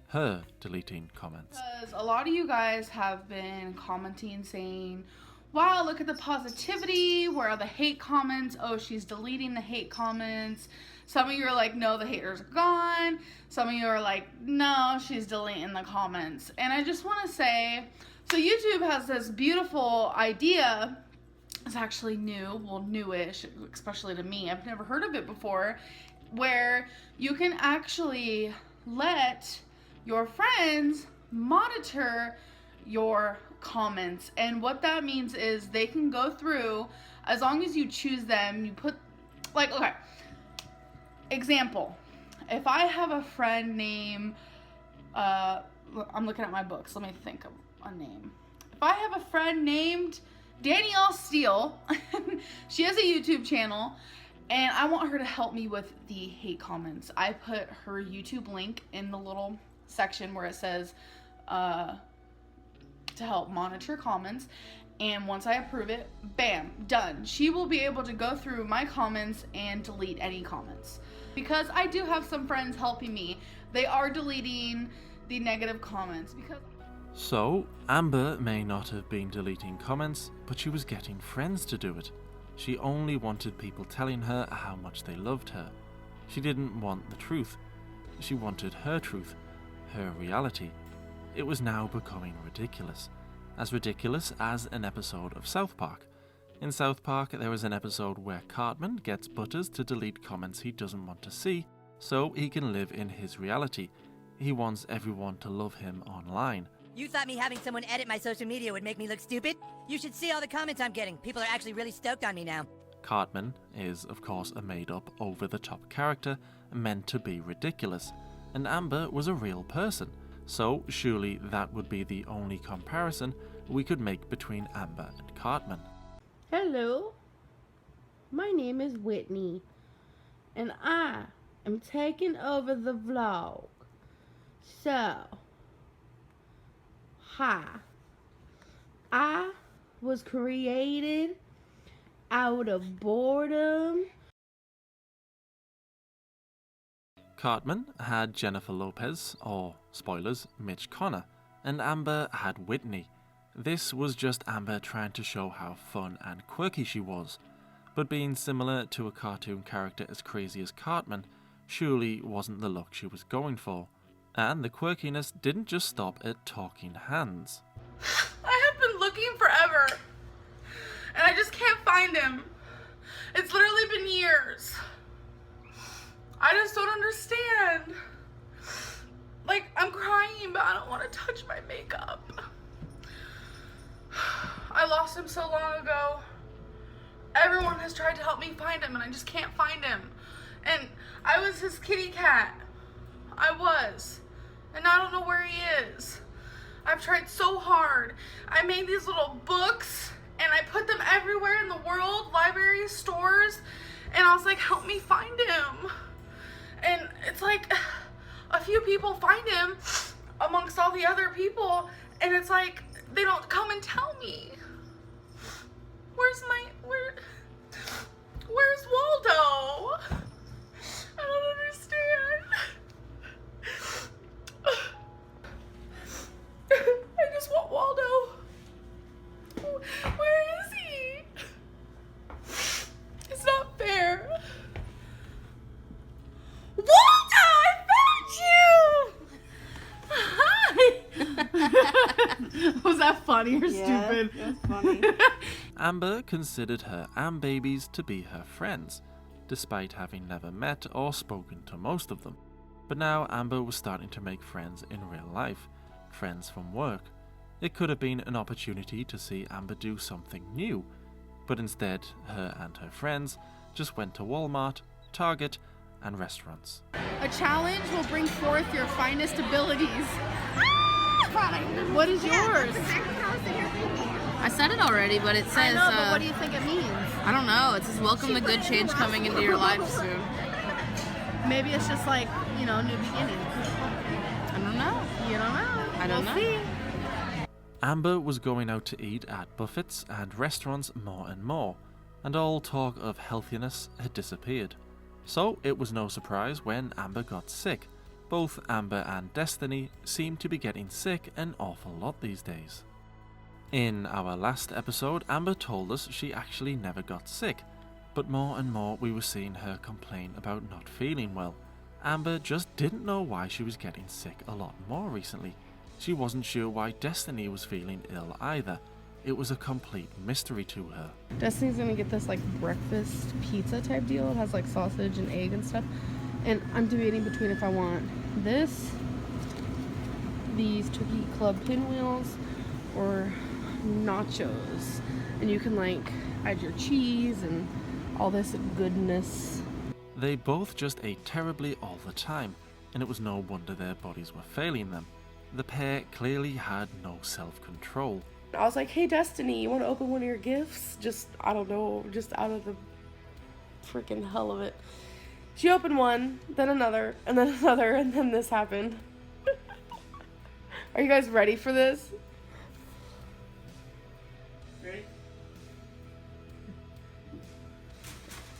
Her deleting comments. Because a lot of you guys have been commenting saying, wow, look at the positivity, where are the hate comments? Oh, she's deleting the hate comments. Some of you are like, no, the haters are gone. Some of you are like, no, she's deleting the comments. And I just want to say, so YouTube has this beautiful idea is actually new, well, newish, especially to me. I've never heard of it before, where you can actually let your friends monitor your comments. And what that means is they can go through, as long as you choose them, you put, like, okay, example, if I have a friend named, I'm looking at my books, let me think of a name. If I have a friend named Danielle Steele, she has a YouTube channel, and I want her to help me with the hate comments. I put her YouTube link in the little section where it says to help monitor comments, and once I approve it, bam, done. She will be able to go through my comments and delete any comments. Because I do have some friends helping me, they are deleting the negative comments because... So, Amber may not have been deleting comments, but she was getting friends to do it. She only wanted people telling her how much they loved her. She didn't want the truth. She wanted her truth, her reality. It was now becoming ridiculous as an episode of South Park. In South Park, there was an episode where Cartman gets Butters to delete comments he doesn't want to see, so he can live in his reality. He wants everyone to love him online. You thought me having someone edit my social media would make me look stupid? You should see all the comments I'm getting. People are actually really stoked on me now. Cartman is, of course, a made-up, over-the-top character meant to be ridiculous, and Amber was a real person, so surely that would be the only comparison we could make between Amber and Cartman. Hello, my name is Whitney, and I am taking over the vlog. So, hi, I was created out of boredom. Cartman had Jennifer Lopez, or, spoilers, Mitch Connor, and Amber had Whitney. This was just Amber trying to show how fun and quirky she was, but being similar to a cartoon character as crazy as Cartman surely wasn't the look she was going for. And the quirkiness didn't just stop at talking hands. I have been looking forever, and I just can't find him. It's literally been years. I just don't understand. Like, I'm crying, but I don't want to touch my makeup. I lost him so long ago. Everyone has tried to help me find him, and I just can't find him. And I was his kitty cat. I was. And I don't know where he is. I've tried so hard. I made these little books, and I put them everywhere in the world, libraries, stores, and I was like, help me find him. And it's like, a few people find him amongst all the other people, and it's like, they don't come and tell me. Where's Waldo? I don't understand. I just want Waldo. Where is he? It's not fair. Waldo, I found you! Hi! Was that funny or stupid? That's funny. Amber considered her Ambabies to be her friends, despite having never met or spoken to most of them. But now Amber was starting to make friends in real life, friends from work. It could have been an opportunity to see Amber do something new, but instead her and her friends just went to Walmart, Target, and restaurants. A challenge will bring forth your finest abilities. What is yours? I said it already, but it says... I know, but what do you think it means? I don't know. It says, welcome the good change coming into your life soon. Maybe it's just like, new beginnings. I don't know. You don't know. I don't know. See. Amber was going out to eat at buffets and restaurants more and more, and all talk of healthiness had disappeared. So it was no surprise when Amber got sick. Both Amber and Destiny seem to be getting sick an awful lot these days. In our last episode, Amber told us she actually never got sick, but more and more we were seeing her complain about not feeling well. Amber just didn't know why she was getting sick a lot more recently. She wasn't sure why Destiny was feeling ill either. it was a complete mystery to her. Destiny's gonna get this like breakfast pizza type deal. It has like sausage and egg and stuff. And I'm debating between if I want this, these Turkey Club pinwheels, or nachos. And you can like add your cheese and all this goodness. They both just ate terribly all the time, and it was no wonder their bodies were failing them. The pair clearly had no self-control. I was like, hey Destiny, you want to open one of your gifts? Just, I don't know, just out of the freaking hell of it. She opened one, then another, and then another, and then this happened. Are you guys ready for this? Ready?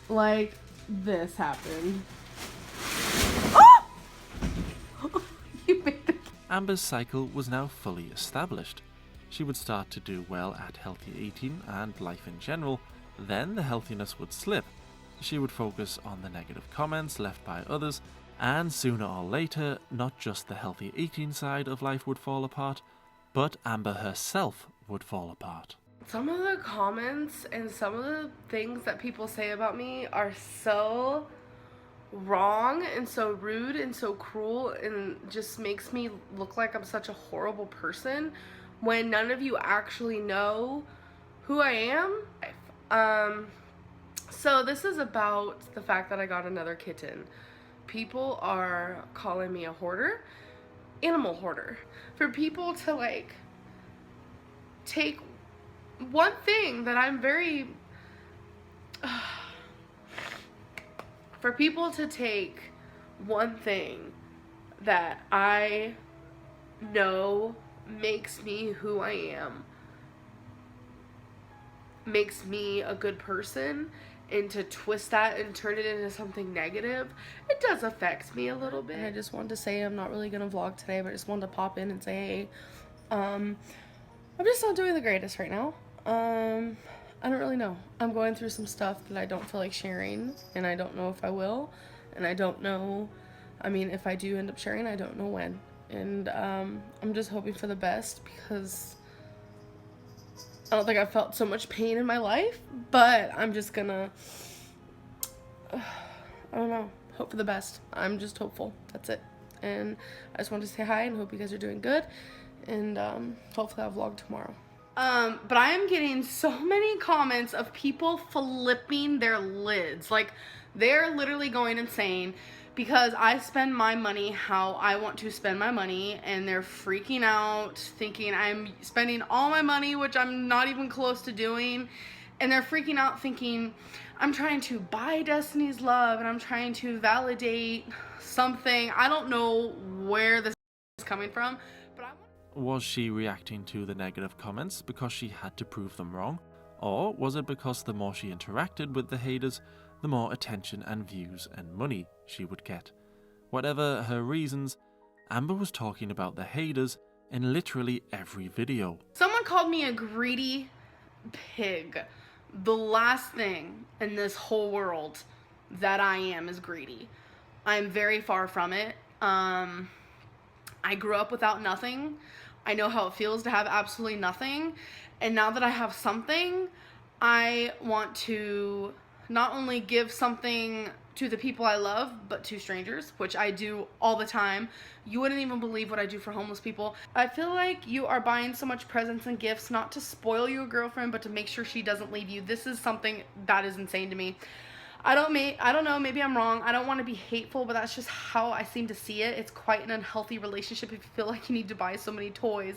Like, this happened. Oh! You made it. Amber's cycle was now fully established. She would start to do well at healthy eating and life in general, then the healthiness would slip. She would focus on the negative comments left by others, and sooner or later, not just the healthy eating side of life would fall apart, but Amber herself would fall apart. Some of the comments and some of the things that people say about me are so wrong and so rude and so cruel, and just makes me look like I'm such a horrible person when none of you actually know who I am. So this is about the fact that I got another kitten. People are calling me a hoarder, animal hoarder. For people to like take one thing that I'm very for people to take one thing that I know makes me who I am, makes me a good person, and to twist that and turn it into something negative, it does affect me a little bit. And I just wanted to say I'm not really gonna vlog today, but I just wanted to pop in and say, hey, I'm just not doing the greatest right now. I don't really know. I'm going through some stuff that I don't feel like sharing, and I don't know if I will, and I don't know, I mean, if I do end up sharing, I don't know when. And I'm just hoping for the best, because I don't think I've felt so much pain in my life, but I'm just gonna, I don't know, hope for the best. I'm just hopeful. That's it. And I just wanted to say hi and hope you guys are doing good, and hopefully I'll vlog tomorrow. But I am getting so many comments of people flipping their lids. Like, they're literally going insane because I spend my money how I want to spend my money, and they're freaking out thinking I'm spending all my money, which I'm not even close to doing, and they're freaking out thinking I'm trying to buy Destiny's love and I'm trying to validate something. I don't know where this is coming from, but Was she reacting to the negative comments because she had to prove them wrong? Or was it because the more she interacted with the haters, the more attention and views and money she would get? Whatever her reasons, Amber was talking about the haters in literally every video. Someone called me a greedy pig. The last thing in this whole world that I am is greedy. I'm very far from it. I grew up without nothing. I know how it feels to have absolutely nothing. And now that I have something, I want to not only give something to the people I love, but to strangers, which I do all the time. You wouldn't even believe what I do for homeless people. I feel like you are buying so much presents and gifts not to spoil your girlfriend, but to make sure she doesn't leave you. This is something that is insane to me. I don't know, maybe I'm wrong. I don't want to be hateful, but that's just how I seem to see it. It's quite an unhealthy relationship if you feel like you need to buy so many toys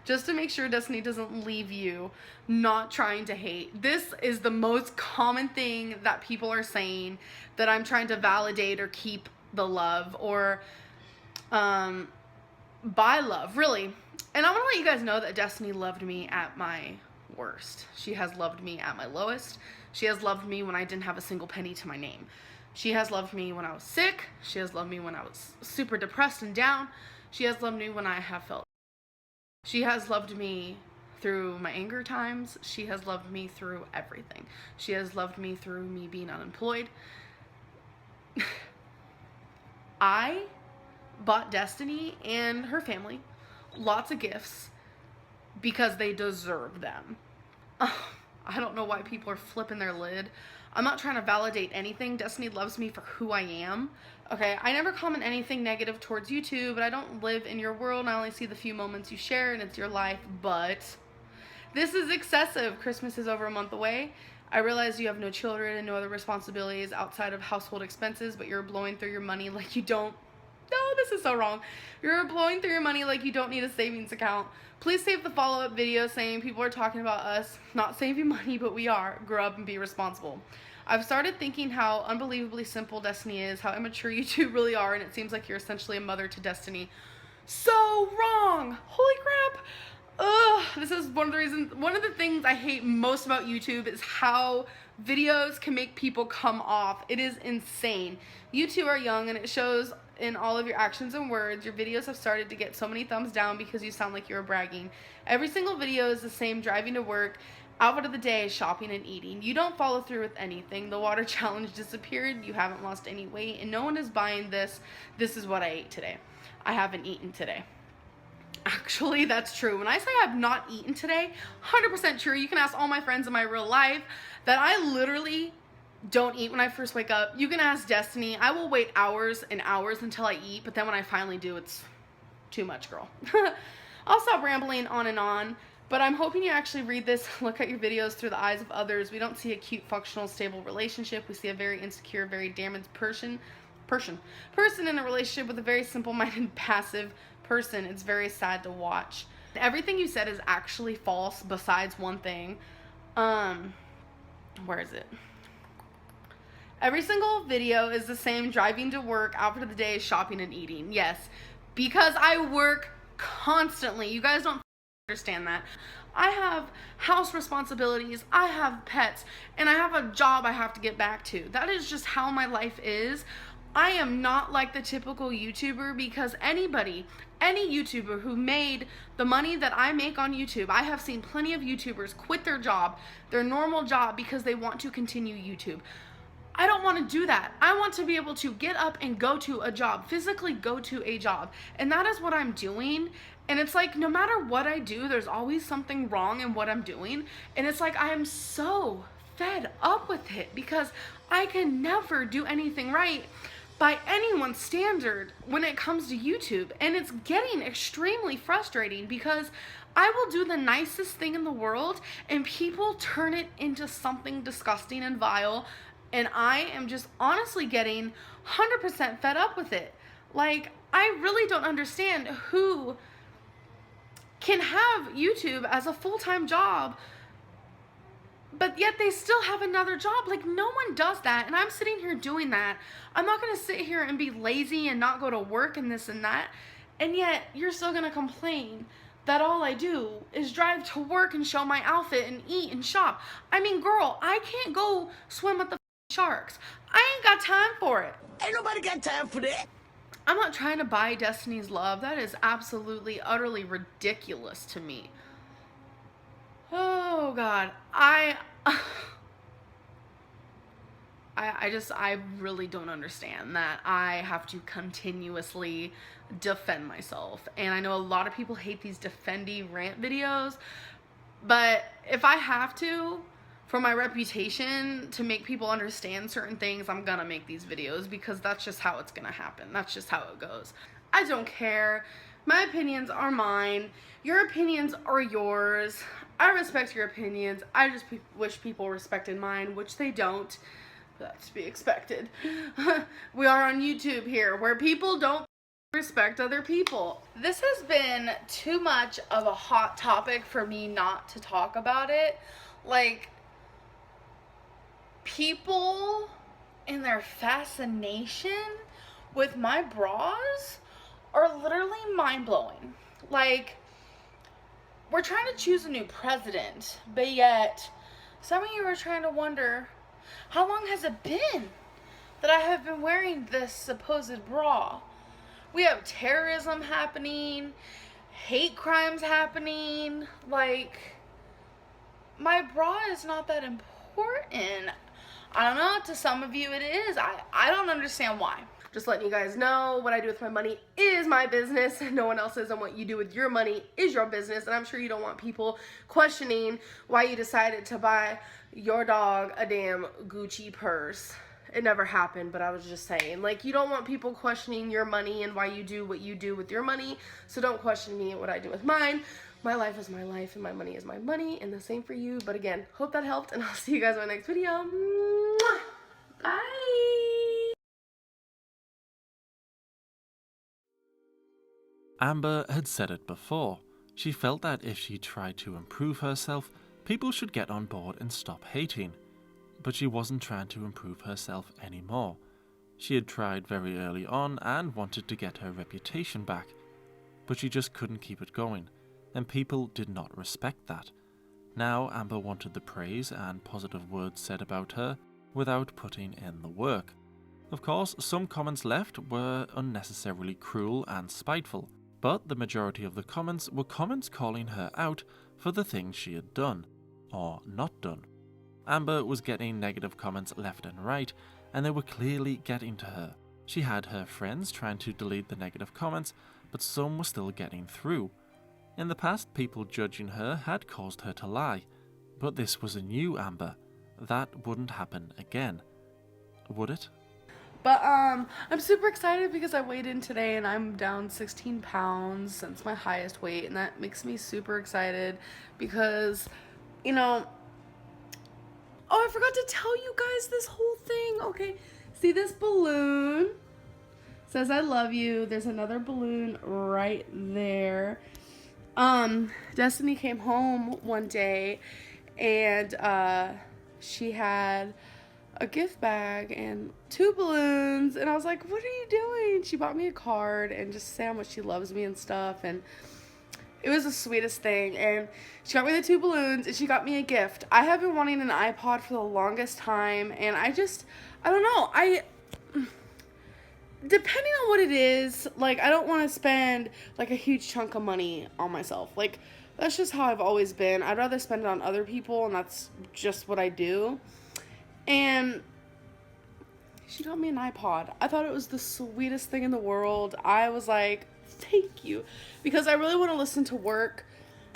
just to make sure Destiny doesn't leave you. Not trying to hate. This is the most common thing that people are saying, that I'm trying to validate or keep the love or buy love, really. And I want to let you guys know that Destiny loved me at my worst. She has loved me at my lowest. She has loved me when I didn't have a single penny to my name. She has loved me when I was sick. She has loved me when I was super depressed and down. She has loved me when I have felt. She has loved me through my anger times. She has loved me through everything. She has loved me through me being unemployed. I bought Destiny and her family lots of gifts because they deserve them. I don't know why people are flipping their lid. I'm not trying to validate anything. Destiny loves me for who I am. Okay, I never comment anything negative towards YouTube, but I don't live in your world. I only see the few moments you share, and it's your life, but this is excessive. Christmas is over a month away. I realize you have no children and no other responsibilities outside of household expenses, but you're blowing through your money like you don't. No, this is so wrong. You're blowing through your money like you don't need a savings account. Please save the follow-up video saying people are talking about us not saving money, but we are. Grow up and be responsible. I've started thinking how unbelievably simple Destiny is, how immature you two really are, and it seems like you're essentially a mother to Destiny. So wrong! Holy crap! Ugh, this is one of the things I hate most about YouTube is how videos can make people come off. It is insane. You two are young, and it shows in all of your actions and words. Your videos have started to get so many thumbs down because you sound like you're bragging. Every single video is the same: driving to work, outfit of the day, shopping, and eating. You don't follow through with anything. The water challenge disappeared. You haven't lost any weight, and no one is buying this. This is what I ate today. I haven't eaten today. Actually, that's true. When I say I have not eaten today, 100% true. You can ask all my friends in my real life that I literally don't eat when I first wake up. You can ask Destiny. I will wait hours and hours until I eat, but then when I finally do, it's too much, girl. I'll stop rambling on and on, but I'm hoping you actually read this, look at your videos through the eyes of others. We don't see a cute, functional, stable relationship. We see a very insecure, very damaged person in a relationship with a very simple-minded, passive person. It's very sad to watch. Everything you said is actually false besides one thing. Where is it? Every single video is the same: driving to work, outfit of the day, shopping, and eating. Yes, because I work constantly. You guys don't understand that. I have house responsibilities, I have pets, and I have a job I have to get back to. That is just how my life is. I am not like the typical YouTuber, because any YouTuber who made the money that I make on YouTube, I have seen plenty of YouTubers quit their job, their normal job, because they want to continue YouTube. I don't want to do that. I want to be able to get up and go to a job, physically go to a job. And that is what I'm doing. And it's like, no matter what I do, there's always something wrong in what I'm doing. And it's like, I am so fed up with it, because I can never do anything right by anyone's standard when it comes to YouTube. And it's getting extremely frustrating, because I will do the nicest thing in the world and people turn it into something disgusting and vile. And I am just honestly getting 100% fed up with it. Like, I really don't understand who can have YouTube as a full-time job, but yet they still have another job. Like, no one does that, and I'm sitting here doing that. I'm not going to sit here and be lazy and not go to work and this and that, and yet you're still going to complain that all I do is drive to work and show my outfit and eat and shop. I mean, girl, I can't go swim with the sharks. I ain't got time for it. Ain't nobody got time for that. I'm not trying to buy Destiny's love. That is absolutely, utterly ridiculous to me. Oh, God. I really don't understand that I have to continuously defend myself. And I know a lot of people hate these defendy rant videos, but if I have to, for my reputation, to make people understand certain things, I'm gonna make these videos, because that's just how it's gonna happen. That's just how it goes. I don't care. My opinions are mine. Your opinions are yours. I respect your opinions. I just wish people respected mine, which they don't. But that's to be expected. We are on YouTube here, where people don't respect other people. This has been too much of a hot topic for me not to talk about it. Like, people and their fascination with my bras are literally mind-blowing. Like, we're trying to choose a new president, but yet some of you are trying to wonder, how long has it been that I have been wearing this supposed bra? We have terrorism happening, hate crimes happening. Like, my bra is not that important. I don't know, to some of you it is. I don't understand why. Just letting you guys know, what I do with my money is my business. No one else's, and what you do with your money is your business. And I'm sure you don't want people questioning why you decided to buy your dog a damn Gucci purse. It never happened, but I was just saying. Like, you don't want people questioning your money and why you do what you do with your money. So don't question me and what I do with mine. My life is my life and my money is my money, and the same for you. But again, hope that helped, and I'll see you guys in my next video. Mwah! Bye! Amber had said it before. She felt that if she tried to improve herself, people should get on board and stop hating. But she wasn't trying to improve herself anymore. She had tried very early on and wanted to get her reputation back, but she just couldn't keep it going, and people did not respect that. Now Amber wanted the praise and positive words said about her without putting in the work. Of course, some comments left were unnecessarily cruel and spiteful, but the majority of the comments were comments calling her out for the things she had done, or not done. Amber was getting negative comments left and right, and they were clearly getting to her. She had her friends trying to delete the negative comments, but some were still getting through. In the past, people judging her had caused her to lie, but this was a new Amber. That wouldn't happen again. Would it? But I'm super excited because I weighed in today and I'm down 16 pounds since my highest weight, and that makes me super excited because, you know, oh, I forgot to tell you guys this whole thing. Okay, see this balloon? Says I love you. There's another balloon right there. Destiny came home one day and she had a gift bag and 2 balloons, and I was like, what are you doing? She bought me a card and just said how much she loves me and stuff, and it was the sweetest thing. And she got me the 2 balloons and she got me a gift. I have been wanting an iPod for the longest time, and I don't know, depending on what it is, like, I don't want to spend like a huge chunk of money on myself. Like, that's just how I've always been. I'd rather spend it on other people, and that's just what I do. And she got me an iPod. I thought it was the sweetest thing in the world. I was like, thank you. Because I really want to listen to work.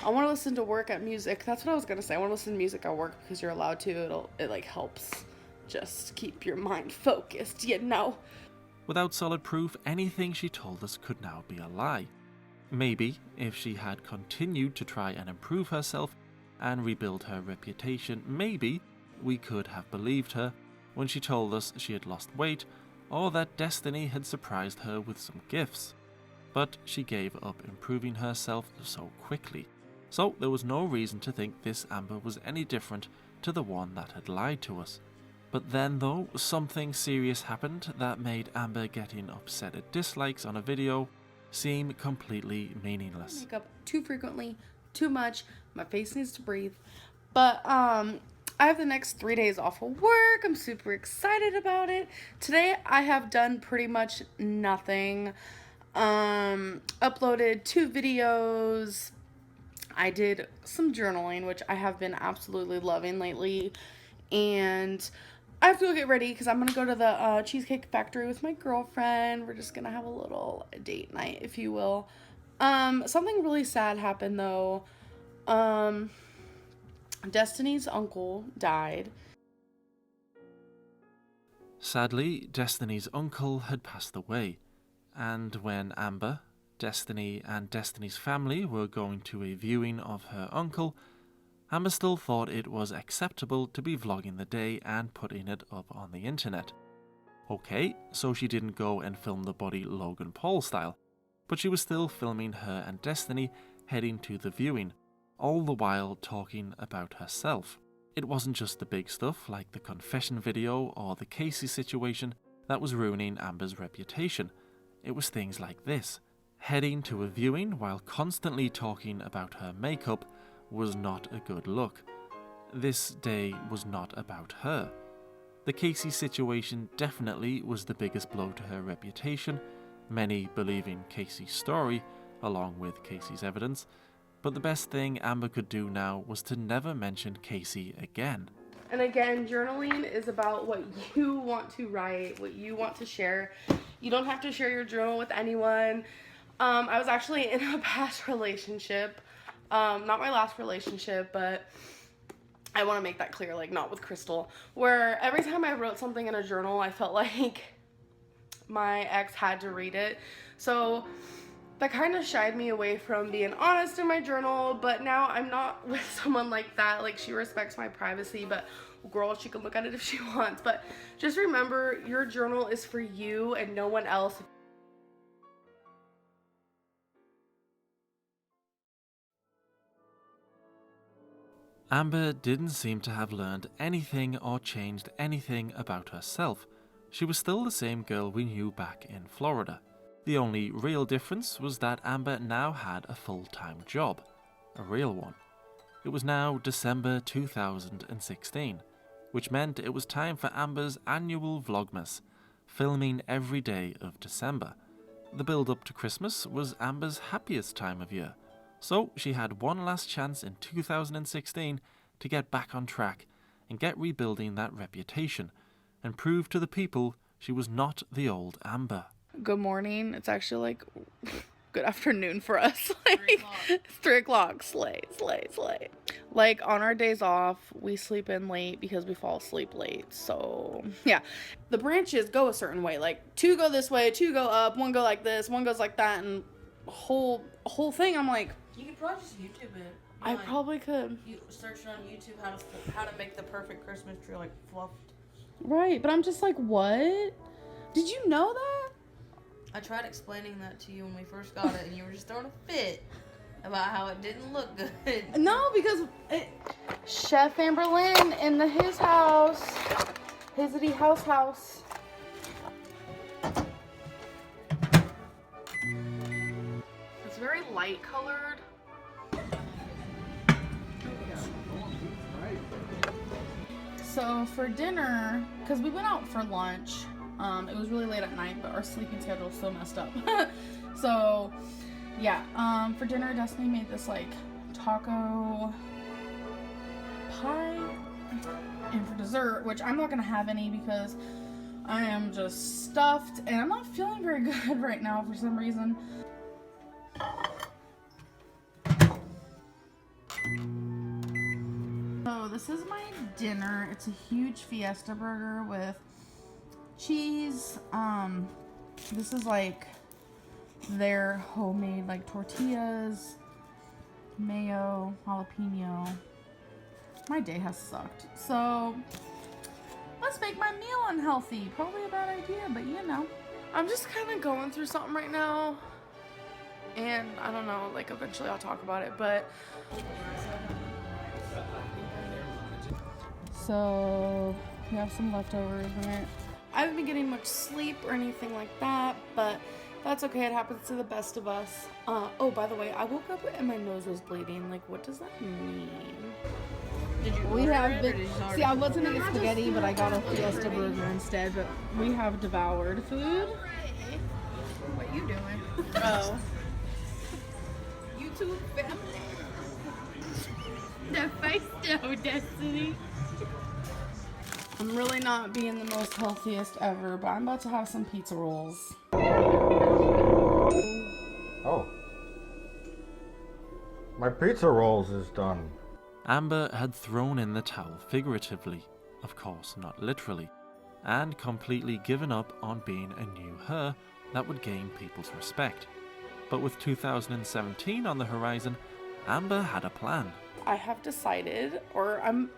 I want to listen to work at music. That's what I was going to say. I want to listen to music at work because you're allowed to. It like helps just keep your mind focused, you know. Without solid proof, anything she told us could now be a lie. Maybe, if she had continued to try and improve herself and rebuild her reputation, maybe we could have believed her when she told us she had lost weight, or that Destiny had surprised her with some gifts. But she gave up improving herself so quickly, so there was no reason to think this Amber was any different to the one that had lied to us. But then though, something serious happened that made Amber getting upset at dislikes on a video seem completely meaningless. Makeup too frequently, too much, my face needs to breathe. But I have the next 3 days off of work. I'm super excited about it. Today I have done pretty much nothing. Uploaded 2 videos. I did some journaling, which I have been absolutely loving lately. And I have to go get ready because I'm going to go to the Cheesecake Factory with my girlfriend. We're just going to have a little date night, if you will. Something really sad happened, though. Destiny's uncle died. Sadly, Destiny's uncle had passed away, and when Amber, Destiny, and Destiny's family were going to a viewing of her uncle, Amber still thought it was acceptable to be vlogging the day and putting it up on the internet. Okay, so she didn't go and film the body Logan Paul style, but she was still filming her and Destiny heading to the viewing, all the while talking about herself. It wasn't just the big stuff like the confession video or the Casey situation that was ruining Amber's reputation. It was things like this. Heading to a viewing while constantly talking about her makeup was not a good look. This day was not about her. The Casey situation definitely was the biggest blow to her reputation, many believing Casey's story, along with Casey's evidence, but the best thing Amber could do now was to never mention Casey again. And again, journaling is about what you want to write, what you want to share. You don't have to share your journal with anyone. I was actually in a past relationship, not my last relationship, but I want to make that clear, like not with Crystal, where every time I wrote something in a journal, I felt like my ex had to read it. So that kind of shied me away from being honest in my journal, but now I'm not with someone like that. Like, she respects my privacy, but girl, she can look at it if she wants. But just remember, your journal is for you and no one else. Amber didn't seem to have learned anything or changed anything about herself. She was still the same girl we knew back in Florida. The only real difference was that Amber now had a full-time job. A real one. It was now December 2016, which meant it was time for Amber's annual Vlogmas, filming every day of December. The build-up to Christmas was Amber's happiest time of year, so she had one last chance in 2016 to get back on track and get rebuilding that reputation, and prove to the people she was not the old Amber. Good morning. It's actually like good afternoon for us. Like 3 o'clock. Slay. Like on our days off, we sleep in late because we fall asleep late. So yeah, the branches go a certain way. Like 2 go this way, 2 go up, 1 go like this, 1 goes like that, and whole thing. I'm like, You could probably just YouTube it. I probably could. You search on YouTube how to make the perfect Christmas tree like fluffed. Right, but I'm just like, what? Did you know that? I tried explaining that to you when we first got it, and you were just throwing a fit about how it didn't look good. No, because Chef Amberlynn in his house, Hizity house. It's very light colored. So for dinner, because we went out for lunch, it was really late at night, but our sleeping schedule is so messed up. So yeah, for dinner, Destiny made this like taco pie, and for dessert, which I'm not gonna have any because I am just stuffed and I'm not feeling very good right now for some reason. So this is my dinner. It's a huge Fiesta burger with cheese. This is like their homemade like tortillas, mayo, jalapeno. My day has sucked. So let's make my meal unhealthy. Probably a bad idea, but you know. I'm just kind of going through something right now. And I don't know, like eventually I'll talk about it, but so we have some leftovers in it. I haven't been getting much sleep or anything like that, but that's okay. It happens to the best of us. Oh, by the way, I woke up and my nose was bleeding. Like, what does that mean? Did you We order have it, or been. did you already See, I wasn't gonna get spaghetti, but I got a Fiesta burger instead. But we have devoured food. What you doing? Oh. YouTube family. The face though, Destiny. I'm really not being the most healthiest ever, but I'm about to have some pizza rolls. Oh. My pizza rolls is done. Amber had thrown in the towel figuratively, of course not literally, and completely given up on being a new her that would gain people's respect. But with 2017 on the horizon, Amber had a plan. I have decided, or I'm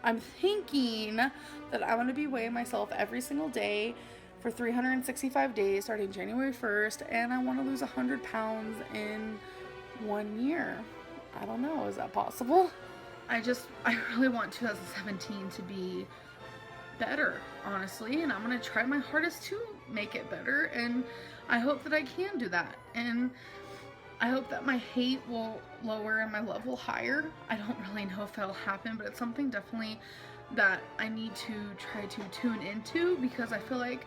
thinking that I want to be weighing myself every single day for 365 days starting January 1st, and I want to lose 100 pounds in 1 year. I don't know, is that possible? I really want 2017 to be better, honestly, and I'm going to try my hardest to make it better, and I hope that I can do that, and I hope that my hate will lower and my love will higher. I don't really know if that'll happen, but it's something definitely that I need to try to tune into, because I feel like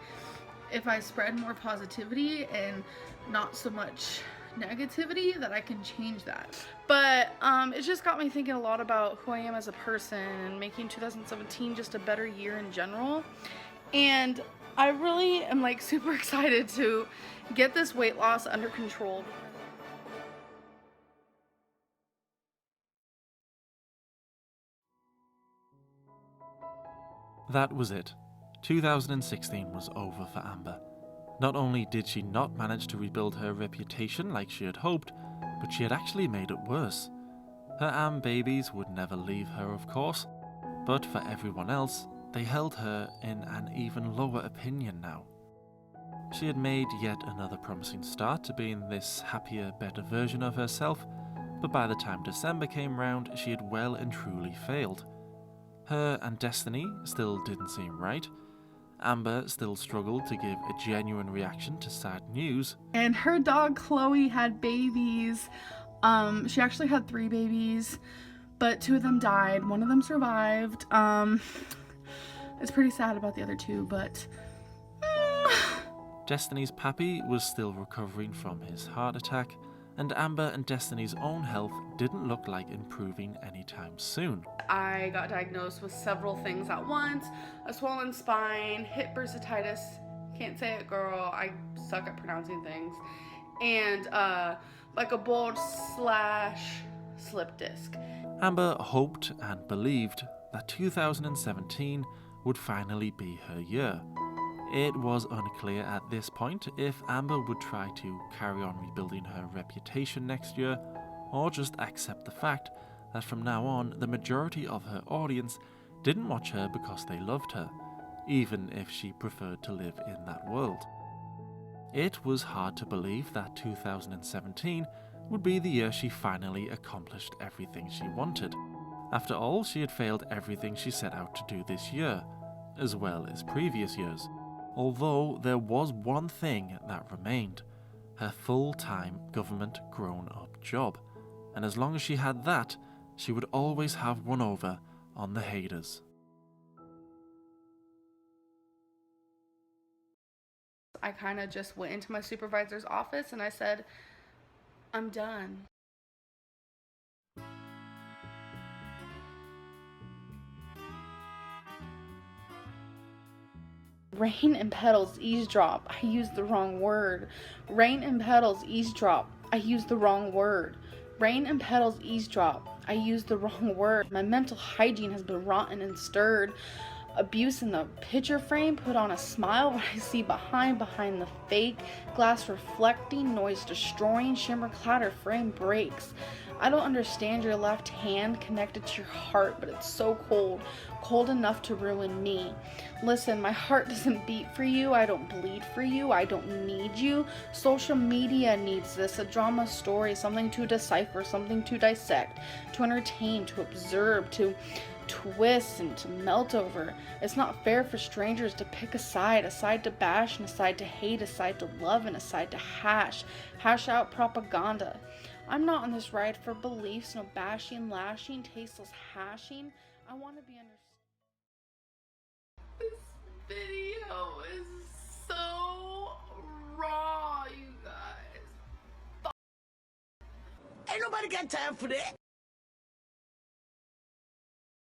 if I spread more positivity and not so much negativity that I can change that. But it just got me thinking a lot about who I am as a person and making 2017 just a better year in general. And I really am like super excited to get this weight loss under control. That was it. 2016 was over for Amber. Not only did she not manage to rebuild her reputation like she had hoped, but she had actually made it worse. Her babies would never leave her, of course, but for everyone else, they held her in an even lower opinion now. She had made yet another promising start to being this happier, better version of herself, but by the time December came round, she had well and truly failed. Her and Destiny still didn't seem right. Amber still struggled to give a genuine reaction to sad news. And her dog Chloe had babies. She actually had 3 babies, but 2 of them died. 1 of them survived. It's pretty sad about the other 2, but... Destiny's pappy was still recovering from his heart attack, and Amber and Destiny's own health didn't look like improving anytime soon. I got diagnosed with several things at once: a swollen spine, hip bursitis, can't say it girl, I suck at pronouncing things, and like a bulge / slip disc. Amber hoped and believed that 2017 would finally be her year. It was unclear at this point if Amber would try to carry on rebuilding her reputation next year, or just accept the fact that from now on the majority of her audience didn't watch her because they loved her, even if she preferred to live in that world. It was hard to believe that 2017 would be the year she finally accomplished everything she wanted. After all, she had failed everything she set out to do this year, as well as previous years. Although there was one thing that remained: her full-time government grown-up job. And as long as she had that, she would always have one over on the haters. I kind of just went into my supervisor's office and I said, I'm done. Rain and petals eavesdrop. I used the wrong word. Rain and petals eavesdrop. I used the wrong word. Rain and petals eavesdrop. I used the wrong word. My mental hygiene has been rotten and stirred. Abuse in the picture frame put on a smile, but I see behind the fake glass reflecting, noise destroying, shimmer clatter frame breaks. I don't understand your left hand connected to your heart, but it's so cold, cold enough to ruin me. Listen, my heart doesn't beat for you, I don't bleed for you, I don't need you. Social media needs this, a drama story, something to decipher, something to dissect, to entertain, to observe, to twist and to melt over. It's not fair for strangers to pick a side to bash and a side to hate, a side to love and a side to hash out propaganda. I'm not on this ride for beliefs, no bashing, lashing, tasteless hashing. I want to be understood. This video is so raw, you guys. Ain't nobody got time for that.